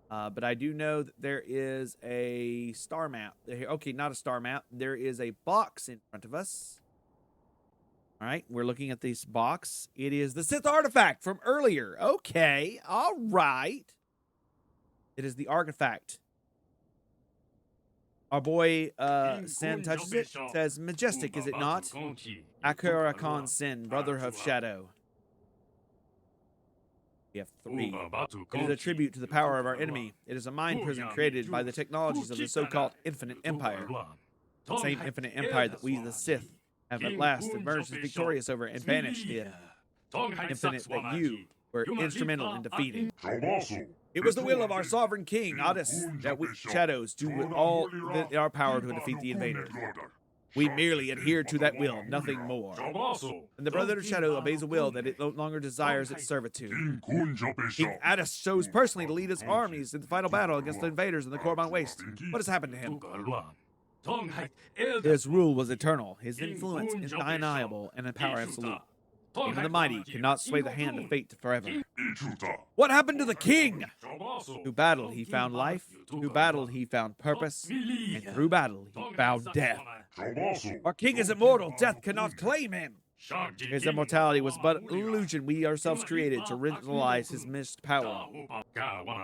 But I do know that there is a star map. Okay, not a star map. There is a box in front of us. All right, we're looking at this box. It is the Sith artifact from earlier. Okay, all right. It is the artifact. Our boy Sin touches it. Says, majestic, is it not? Akura Khan Sin, Brotherhood of Shadow. We have 3. It is a tribute to the power of our enemy. It is a mind prison created by the technologies of the so-called Infinite Empire. The same Infinite Empire that we, the Sith, have at last emerged as victorious over and banished the Infinite that you were instrumental in defeating. It was the will of our sovereign king, Otis, that we shadows do with all our power to defeat the invaders. We merely adhere to that will, nothing more. And the Brotherhood of Shadow obeys a will that it no longer desires its servitude. King Addis chose personally to lead his armies in the final battle against the invaders in the Korban Waste. What has happened to him? His rule was eternal, his influence undeniable, and his power absolute. Even the mighty cannot sway the hand of fate forever. What happened to the king? Through battle he found life, through battle he found purpose, and through battle he found death. Our king is immortal, death cannot claim him. His immortality was but an illusion we ourselves created to ritualize his missed power.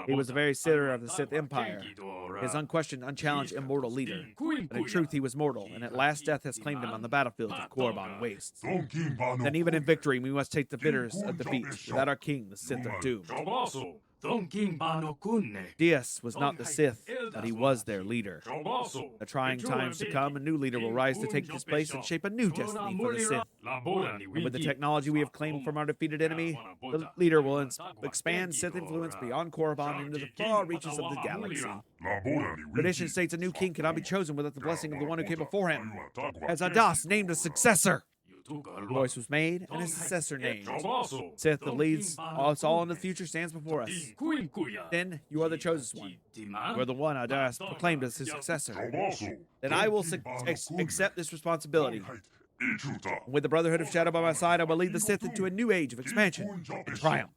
He was the very center of the Sith Empire, his unquestioned, unchallenged, immortal leader. But in truth, he was mortal, and at last death has claimed him on the battlefield of Korban Waste. Then even in victory, we must take the bitters of defeat. Without our king, the Sith are doomed. Diaz was not the Sith, but he was their leader. The trying times to come, a new leader will rise to take his place and shape a new destiny for the Sith. And with the technology we have claimed from our defeated enemy, the leader will expand Sith influence beyond Korriban into the far reaches of the galaxy. Tradition states a new king cannot be chosen without the blessing of the one who came before him. As Adas named a successor. Voice was made, and his successor named. Sith, that leads us all into the future, stands before us. Then you are the chosen one. You are the one Adaris proclaimed as his successor. Then I will accept this responsibility. With the Brotherhood of Shadow by my side, I will lead the Sith into a new age of expansion and triumph.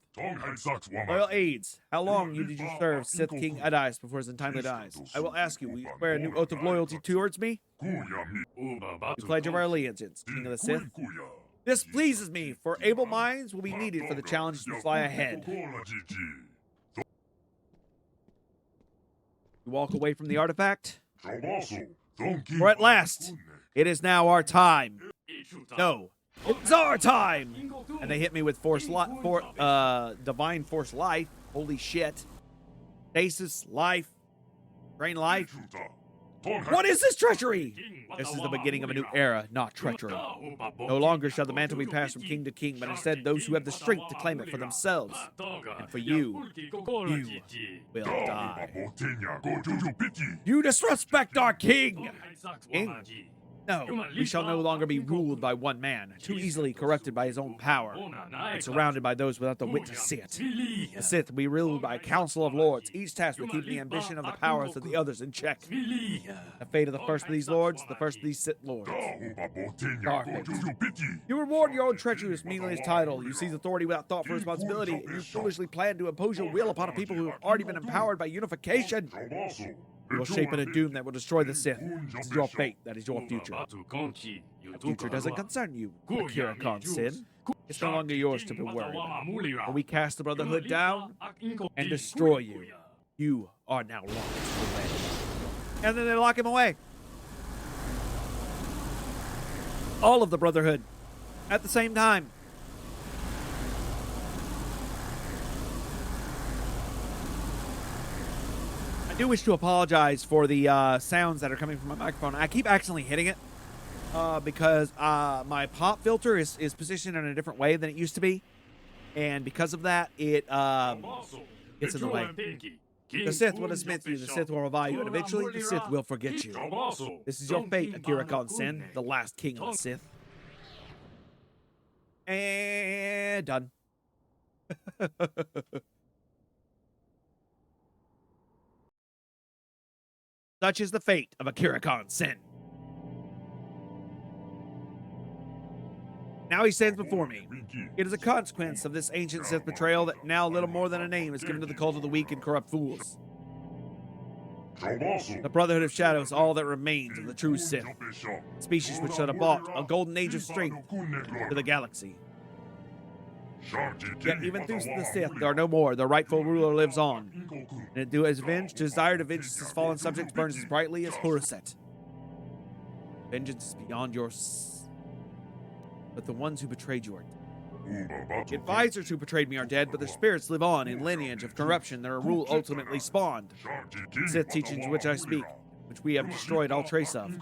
Loyal aides, how long did you serve Sith King Adais before his untimely dies? I will ask you, will you swear a new oath of loyalty towards me? You pledge of our allegiance, King of the Sith. This pleases me, for able minds will be needed for the challenges that lie ahead. You walk away from the artifact. For at last, it is now our time. No, it's our time! And they hit me with divine force life. Holy shit. Stasis, life, drain life. What is this treachery? This is the beginning of a new era, not treachery. No longer shall the mantle be passed from king to king, but instead those who have the strength to claim it for themselves. And for you will die. You disrespect our king! King? No, we shall no longer be ruled by one man, too easily corrupted by his own power, and surrounded by those without the wit to see it. The Sith will be ruled by a council of lords, each tasked with keeping the ambition of the powers of the others in check. The fate of the first of these lords, the first of these Sith lords. Our fate. You reward your own treachery with meaningless title, you seize authority without thought for responsibility, and you foolishly plan to impose your will upon a people who have already been empowered by unification. You will shape in a doom that will destroy the Sith. This is your fate. That is your future. The future doesn't concern you, Akira Khan Sin. It's no longer yours to be worried about. When we cast the Brotherhood down and destroy you, you are now locked away. And then they lock him away. All of the Brotherhood at the same time. I do wish to apologize for the sounds that are coming from my microphone. I keep accidentally hitting it because my pop filter is positioned in a different way than it used to be. And because of that, it gets in the way. The Sith will dismiss you, the Sith will revile you, and eventually the Sith will forget you. This is your fate, Akira Khan Sin, the last king of the Sith. And done. Such is the fate of Akira Khan Sin. Now he stands before me. It is a consequence of this ancient Sith betrayal that now little more than a name is given to the cult of the weak and corrupt fools. The Brotherhood of Shadow is all that remains of the true Sith, a species which should have brought a golden age of strength to the galaxy. Yet even through the Sith, there are no more. The rightful ruler lives on. And to his avenge, desire to avenge his fallen subjects burns as brightly as Horuset. Vengeance is beyond your... But the ones who betrayed you are dead. The advisors who betrayed me are dead, but their spirits live on in lineage of corruption their rule ultimately spawned. Sith teachings which I speak, which we have destroyed all trace of.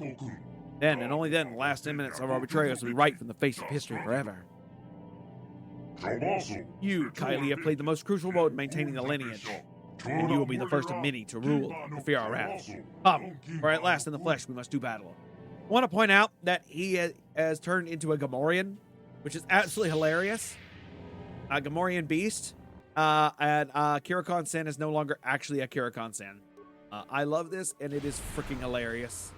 Then, and only then, the last 10 minutes of our betrayals will be right from the face of history forever. You, Kylie, have played the most crucial role in maintaining the lineage, and you will be the first of many to rule to fear our wrath. Come, for at last in the flesh we must do battle. I want to point out that he has turned into a Gamorrean, which is absolutely hilarious. A Gamorrean beast, and Akira Khan Sin is no longer actually Akira Khan Sin. I love this, and it is freaking hilarious.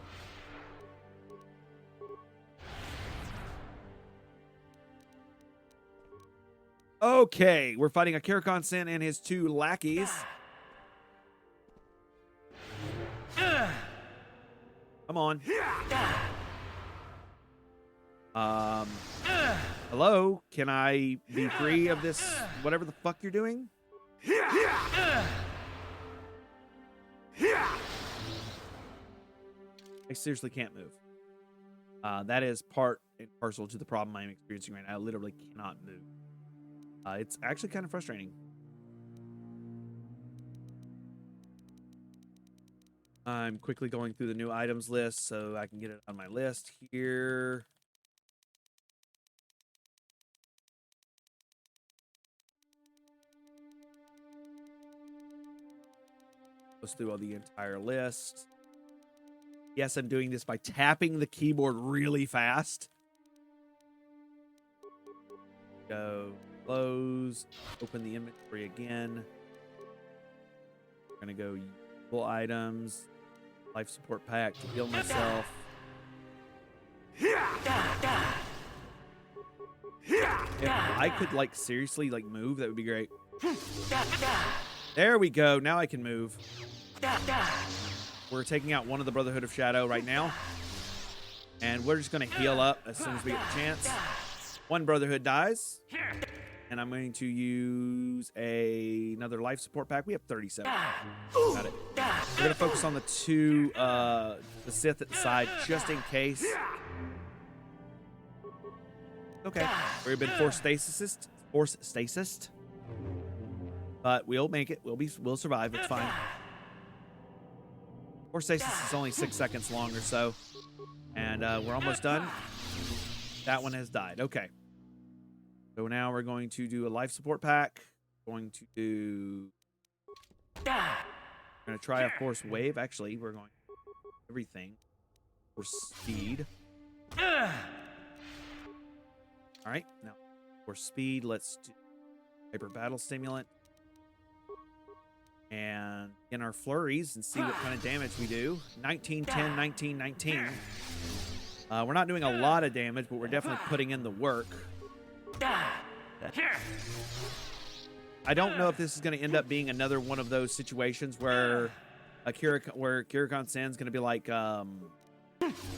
Okay, we're fighting Akira Khan Sin and his two lackeys. Come on. Hello? Can I be free of this, whatever the fuck you're doing? I seriously can't move. That is part and parcel to the problem I'm experiencing right now. I literally cannot move. It's actually kind of frustrating. I'm quickly going through the new items list so I can get it on my list here. Let's do all the entire list. Yes, I'm doing this by tapping the keyboard really fast. Go close. Open the inventory again. We're gonna go useful items. Life support pack to heal myself. If I could like seriously like move, that would be great. There we go. Now I can move. We're taking out one of the Brotherhood of Shadow right now. And we're just going to heal up as soon as we get the chance. One Brotherhood dies. And I'm going to use another life support pack. We have 37. Got it. We're going to focus on the two, the Sith at the side, just in case. Okay. We've been force stasis. But we'll make it. We'll survive. It's fine. Force stasis is only 6 seconds long or so. And we're almost done. That one has died. Okay. So now we're going to do a life support pack. Going to do... We're going to try a force wave. Actually, we're going to do everything for speed. All right. Now, for speed, let's do hyper battle stimulant. And in our flurries and see what kind of damage we do. 19, 10, 19, 19. We're not doing a lot of damage, but we're definitely putting in the work. I don't know if this is going to end up being another one of those situations where Kirikon Sen's going to be like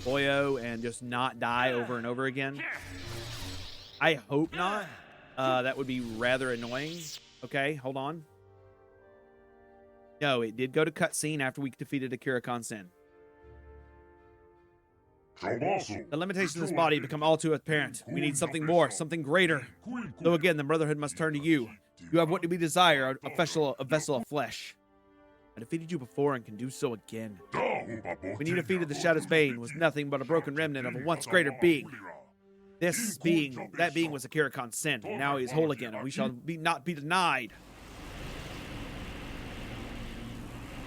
Boyo and just not die over and over again. I hope not. That would be rather annoying. Okay, hold on. No, it did go to cutscene after we defeated a Kirikon Sen. The limitations of this body become all too apparent. We need something more, something greater. So again, the Brotherhood must turn to you. You have what we desire, a vessel of flesh. I defeated you before and can do so again. When you defeated the Shadow's Bane, was nothing but a broken remnant of a once greater being. That being was a Kirikon Sen. Now he is whole again, and we shall not be denied.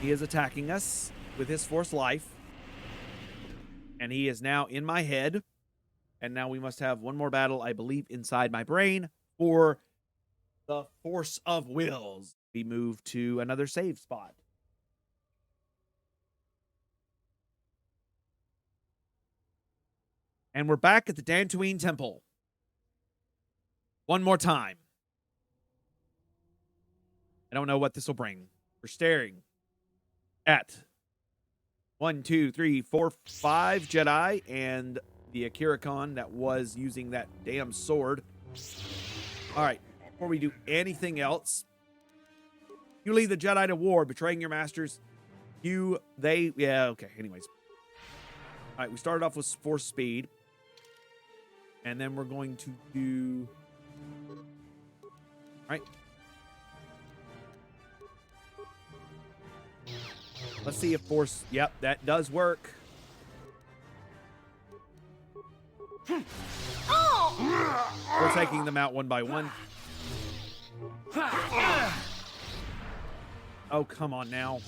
He is attacking us with his force life. And he is now in my head. And now we must have one more battle, I believe, inside my brain for the Force of Wills. We move to another save spot. And we're back at the Dantooine Temple. One more time. I don't know what this will bring. We're staring at 1, 2, 3, 4, 5 Jedi and the Akirikon that was using that damn sword. All right, before we do anything else, you lead the Jedi to war, betraying your masters. Yeah, okay, anyways. All right, we started off with force speed. And then we're going to do... All right. Let's see if force... Yep, that does work. We're taking them out one by one. Oh, come on now.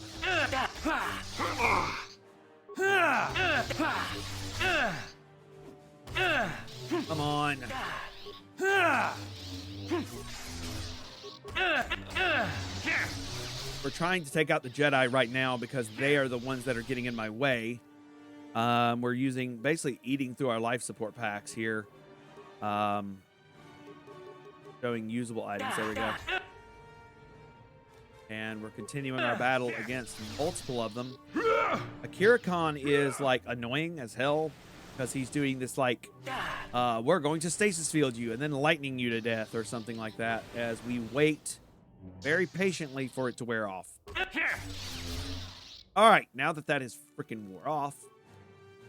Come on. We're trying to take out the Jedi right now because they are the ones that are getting in my way. We're using, basically eating through our life support packs here. Showing usable items. There we go. And we're continuing our battle against multiple of them. Akirikon is like annoying as hell because he's doing this like, we're going to stasis field you and then lightning you to death or something like that as we wait very patiently for it to wear off. All right, now that that is freaking wore off,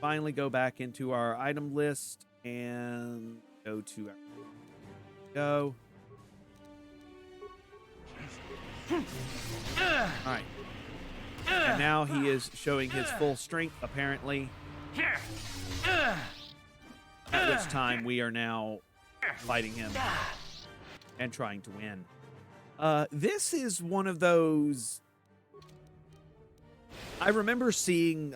finally go back into our item list and go to our go. All right. And now he is showing his full strength, apparently. At which time we are now fighting him and trying to win. This is one of those... I remember seeing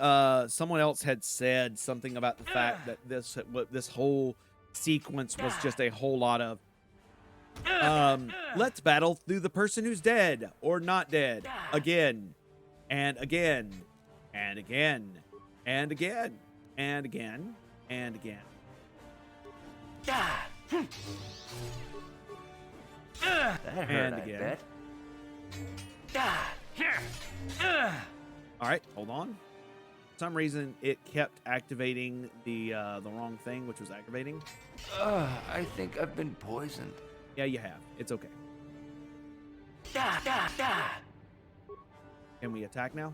someone else had said something about the fact that this whole sequence was just a whole lot of Let's battle through the person who's dead or not dead again and again and again and again and again and again. That hurt, And I again. bet. All right, hold on. For some reason, it kept activating the wrong thing, which was aggravating. I think I've been poisoned. Yeah, you have. It's okay. Can we attack now?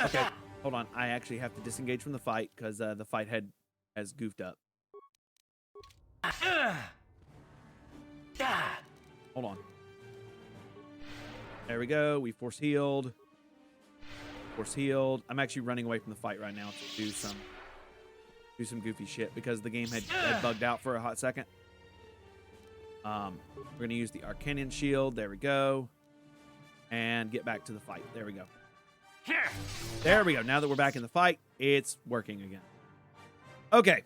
Okay, hold on. I actually have to disengage from the fight because the fight has goofed up. Hold on. There we go. We force healed. Force healed. I'm actually running away from the fight right now to do some goofy shit because the game had bugged out for a hot second. We're gonna use the Arcanian shield. There we go. And get back to the fight. There we go. There we go. Now that we're back in the fight, it's working again. Okay.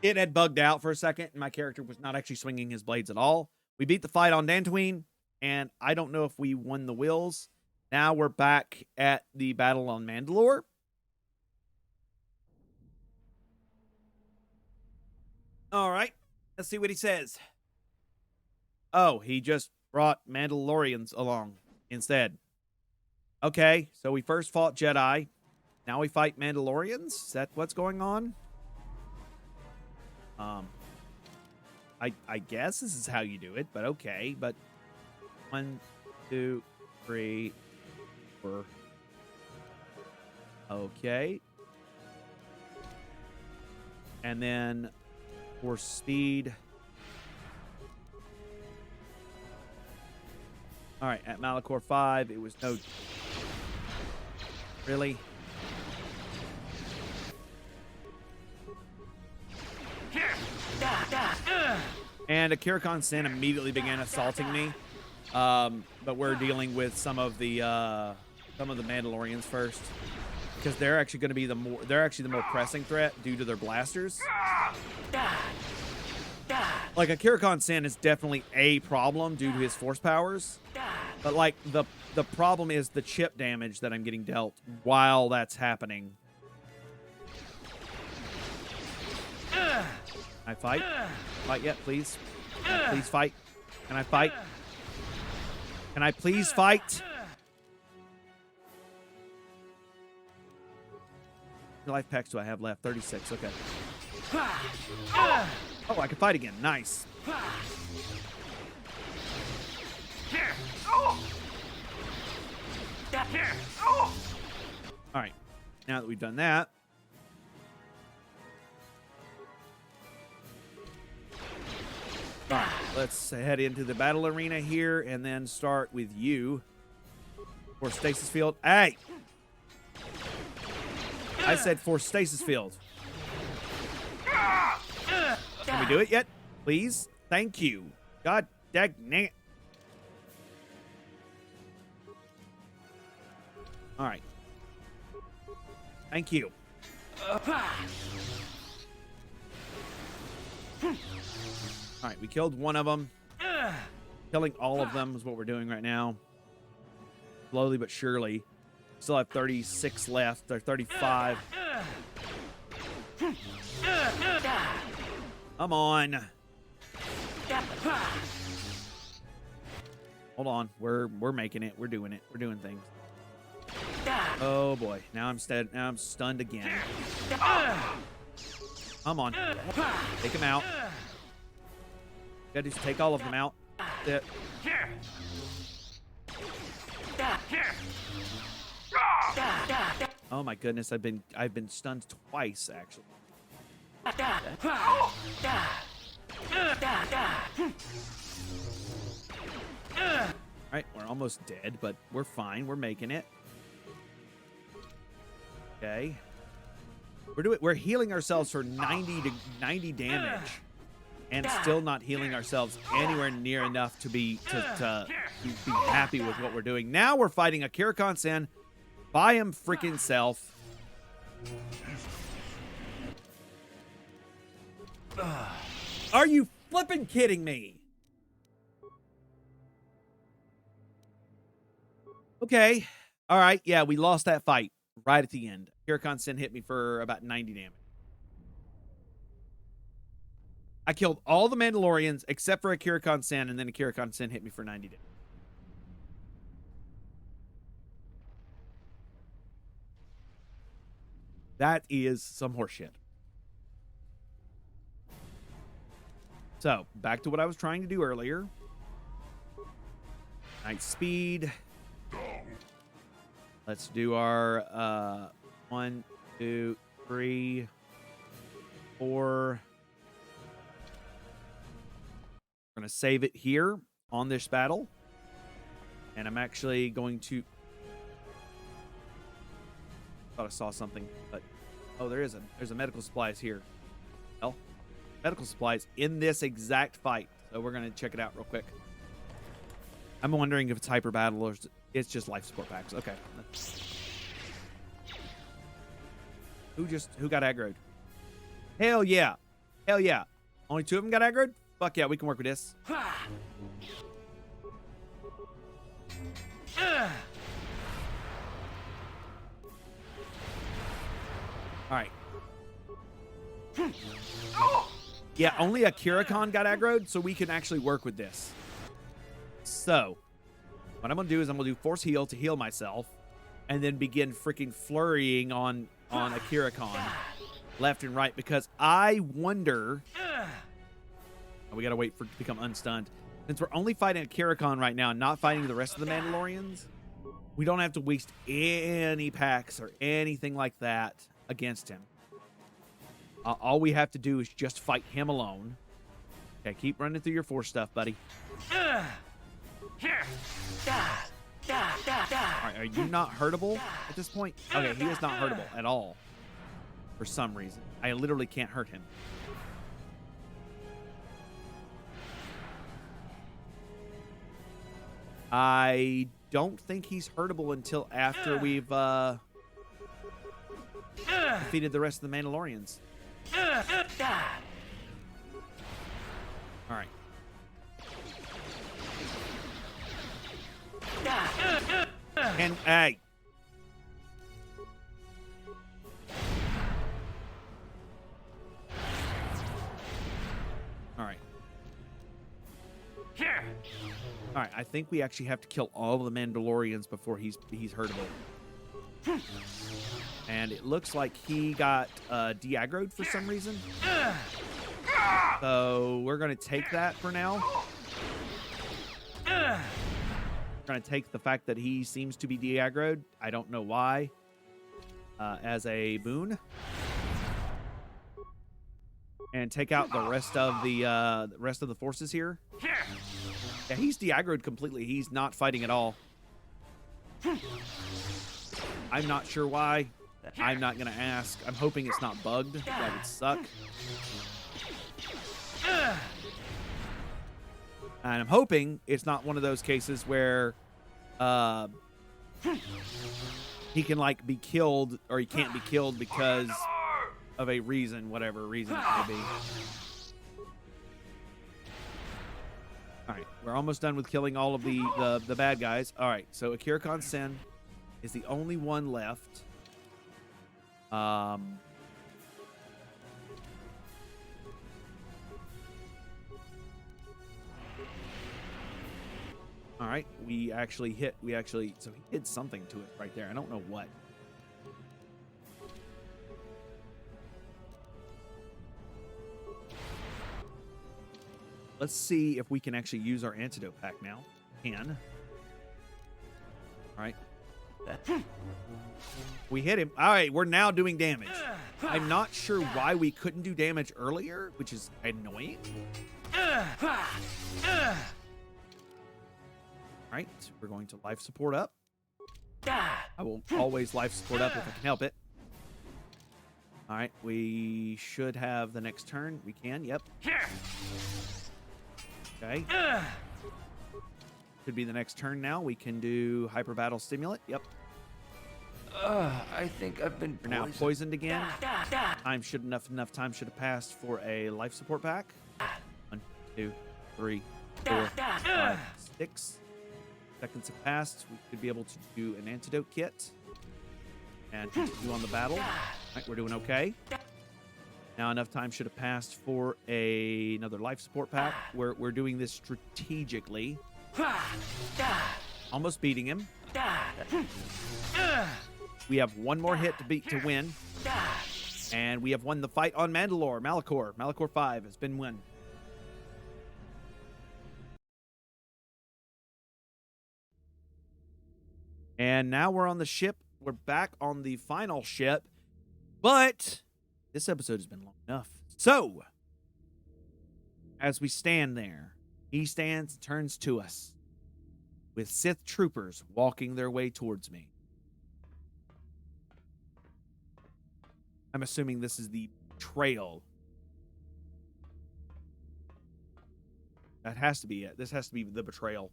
It had bugged out for a second, and my character was not actually swinging his blades at all. We beat the fight on Dantooine, and I don't know if we won the wills. Now we're back at the battle on Mandalore. All right. Let's see what he says. Oh, he just brought Mandalorians along instead. Okay, so we first fought Jedi. Now we fight Mandalorians? Is that what's going on? I guess this is how you do it, but okay. But 1, 2, 3, 4. Okay. And then for speed. All right, at Malachor 5, it was no... Really? And Akira Khan-Sen immediately began assaulting me. But we're dealing with some of the Mandalorians first. Because they're actually going to be the more pressing threat due to their blasters. Like, Akira Khan-Sen is definitely a problem due to his force powers. But, like, the problem is the chip damage that I'm getting dealt while that's happening. Can I fight? Fight yet, please? Can I please fight? Can I fight? Can I please fight? How many life packs do I have left? 36, okay. Oh, I can fight again. Nice. All right. Now that we've done that, all right, let's head into the battle arena here and then start with you for stasis field. Hey! I said for stasis field. Can we do it yet? Please? Thank you. God dang it. All right. Thank you. All right, we killed one of them. Killing all of them is what we're doing right now. Slowly but surely. Still have 36 left, or 35. Come on. Hold on. We're making it. We're doing it. We're doing things. Oh boy. Now I'm stunned again. Come on. Take him out. Gotta just take all of them out. That's it. Oh my goodness, I've been stunned twice actually. Alright, we're almost dead, but we're fine. We're making it. Okay. We're healing ourselves for 90 damage. And still not healing ourselves anywhere near enough to be happy with what we're doing. Now we're fighting Akira Khan-Sen by him freaking self. Are you flipping kidding me? Okay. All right. Yeah, we lost that fight right at the end. Kirikon Sin hit me for about 90 damage. I killed all the Mandalorians except for a Kirikon Sin, and then a Kirikon Sin hit me for 90 damage. That is some horseshit. So, back to what I was trying to do earlier. Night speed. Let's do our 1, 2, 3, 4. We're going to save it here on this battle. And I'm actually going to... Thought I saw something, but... Oh, there's a medical supplies here. Well, medical supplies in this exact fight. So we're going to check it out real quick. I'm wondering if it's hyper battle or it's just life support packs. Okay. Who got aggroed? Hell yeah. Hell yeah. Only 2 of them got aggroed? Fuck yeah, we can work with this. Alright. Yeah, only a Kirikon got aggroed, so we can actually work with this. So, what I'm going to do is I'm going to do Force Heal to heal myself, and then begin freaking flurrying on a Kirikon left and right, because I wonder... Oh, we got to wait for it to become unstunned. Since we're only fighting a Kirikon right now and not fighting the rest of the Mandalorians, we don't have to waste any packs or anything like that against him. All we have to do is just fight him alone. Okay, keep running through your Force stuff, buddy. Alright, are you not hurtable at this point? Okay, he is not hurtable at all. For some reason. I literally can't hurt him. I don't think he's hurtable until after we've defeated the rest of the Mandalorians. Alright. And hey. Alright. Alright, I think we actually have to kill all of the Mandalorians before he's hurtable. And it looks like he got de-aggroed for some reason. So we're going to take that for now. We're going to take the fact that he seems to be de-aggroed. I don't know why. As a boon. And take out the rest of the forces here. Yeah, he's de-aggroed completely. He's not fighting at all. I'm not sure why. I'm not going to ask. I'm hoping it's not bugged. That would suck. And I'm hoping it's not one of those cases where he can, like, be killed, or he can't be killed because of a reason, whatever reason it may be. Alright, we're almost done with killing all of the bad guys. Alright, so Kirikon Sin is the only one left. Alright, so he did something to it right there. I don't know what. Let's see if we can actually use our antidote pack now. Can. All right. We hit him. All right, we're now doing damage. I'm not sure why we couldn't do damage earlier, which is annoying. All right, we're going to life support up. I will always life support up if I can help it. All right, we should have the next turn. We can, yep. Okay. Could be the next turn now. We can do Hyper Battle Stimulant. Yep. I think I've been We're now poisoned again. Enough time should have passed for a life support pack. 2, 3, 4, 5, 6 seconds have passed. We should be able to do an antidote kit and continue on the battle. All right, we're doing okay. Now enough time should have passed for another life support pack. We're doing this strategically. Almost beating him. We have one more hit to win. And we have won the fight on Mandalore. Malachor 5 has been won. And now we're on the ship. We're back on the final ship. But this episode has been long enough. So, as we stand there, he stands and turns to us with Sith troopers walking their way towards me. I'm assuming this is the trail. That has to be it. This has to be the betrayal.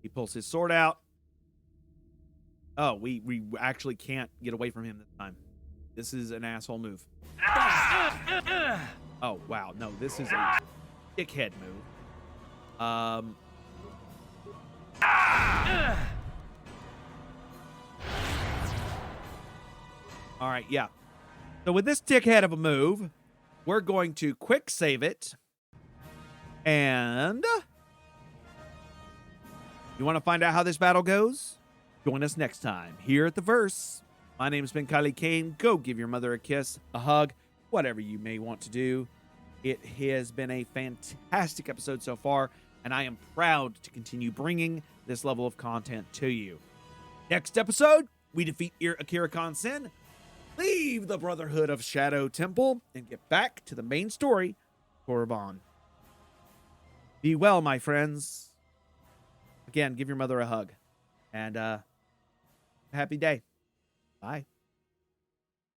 He pulls his sword out. Oh, we actually can't get away from him this time. This is an asshole move. Oh, wow. No, this is a dickhead move. All right, yeah. So with this dickhead of a move, we're going to quick save it. And you want to find out how this battle goes? Join us next time here at The Verse. My name has been Kylie Kane. Go give your mother a kiss, a hug, whatever you may want to do. It has been a fantastic episode so far, and I am proud to continue bringing this level of content to you. Next episode, we defeat Akira Khan Sin, leave the Brotherhood of Shadow Temple, and get back to the main story, Korriban. Be well, my friends. Again, give your mother a hug. And happy day. Bye.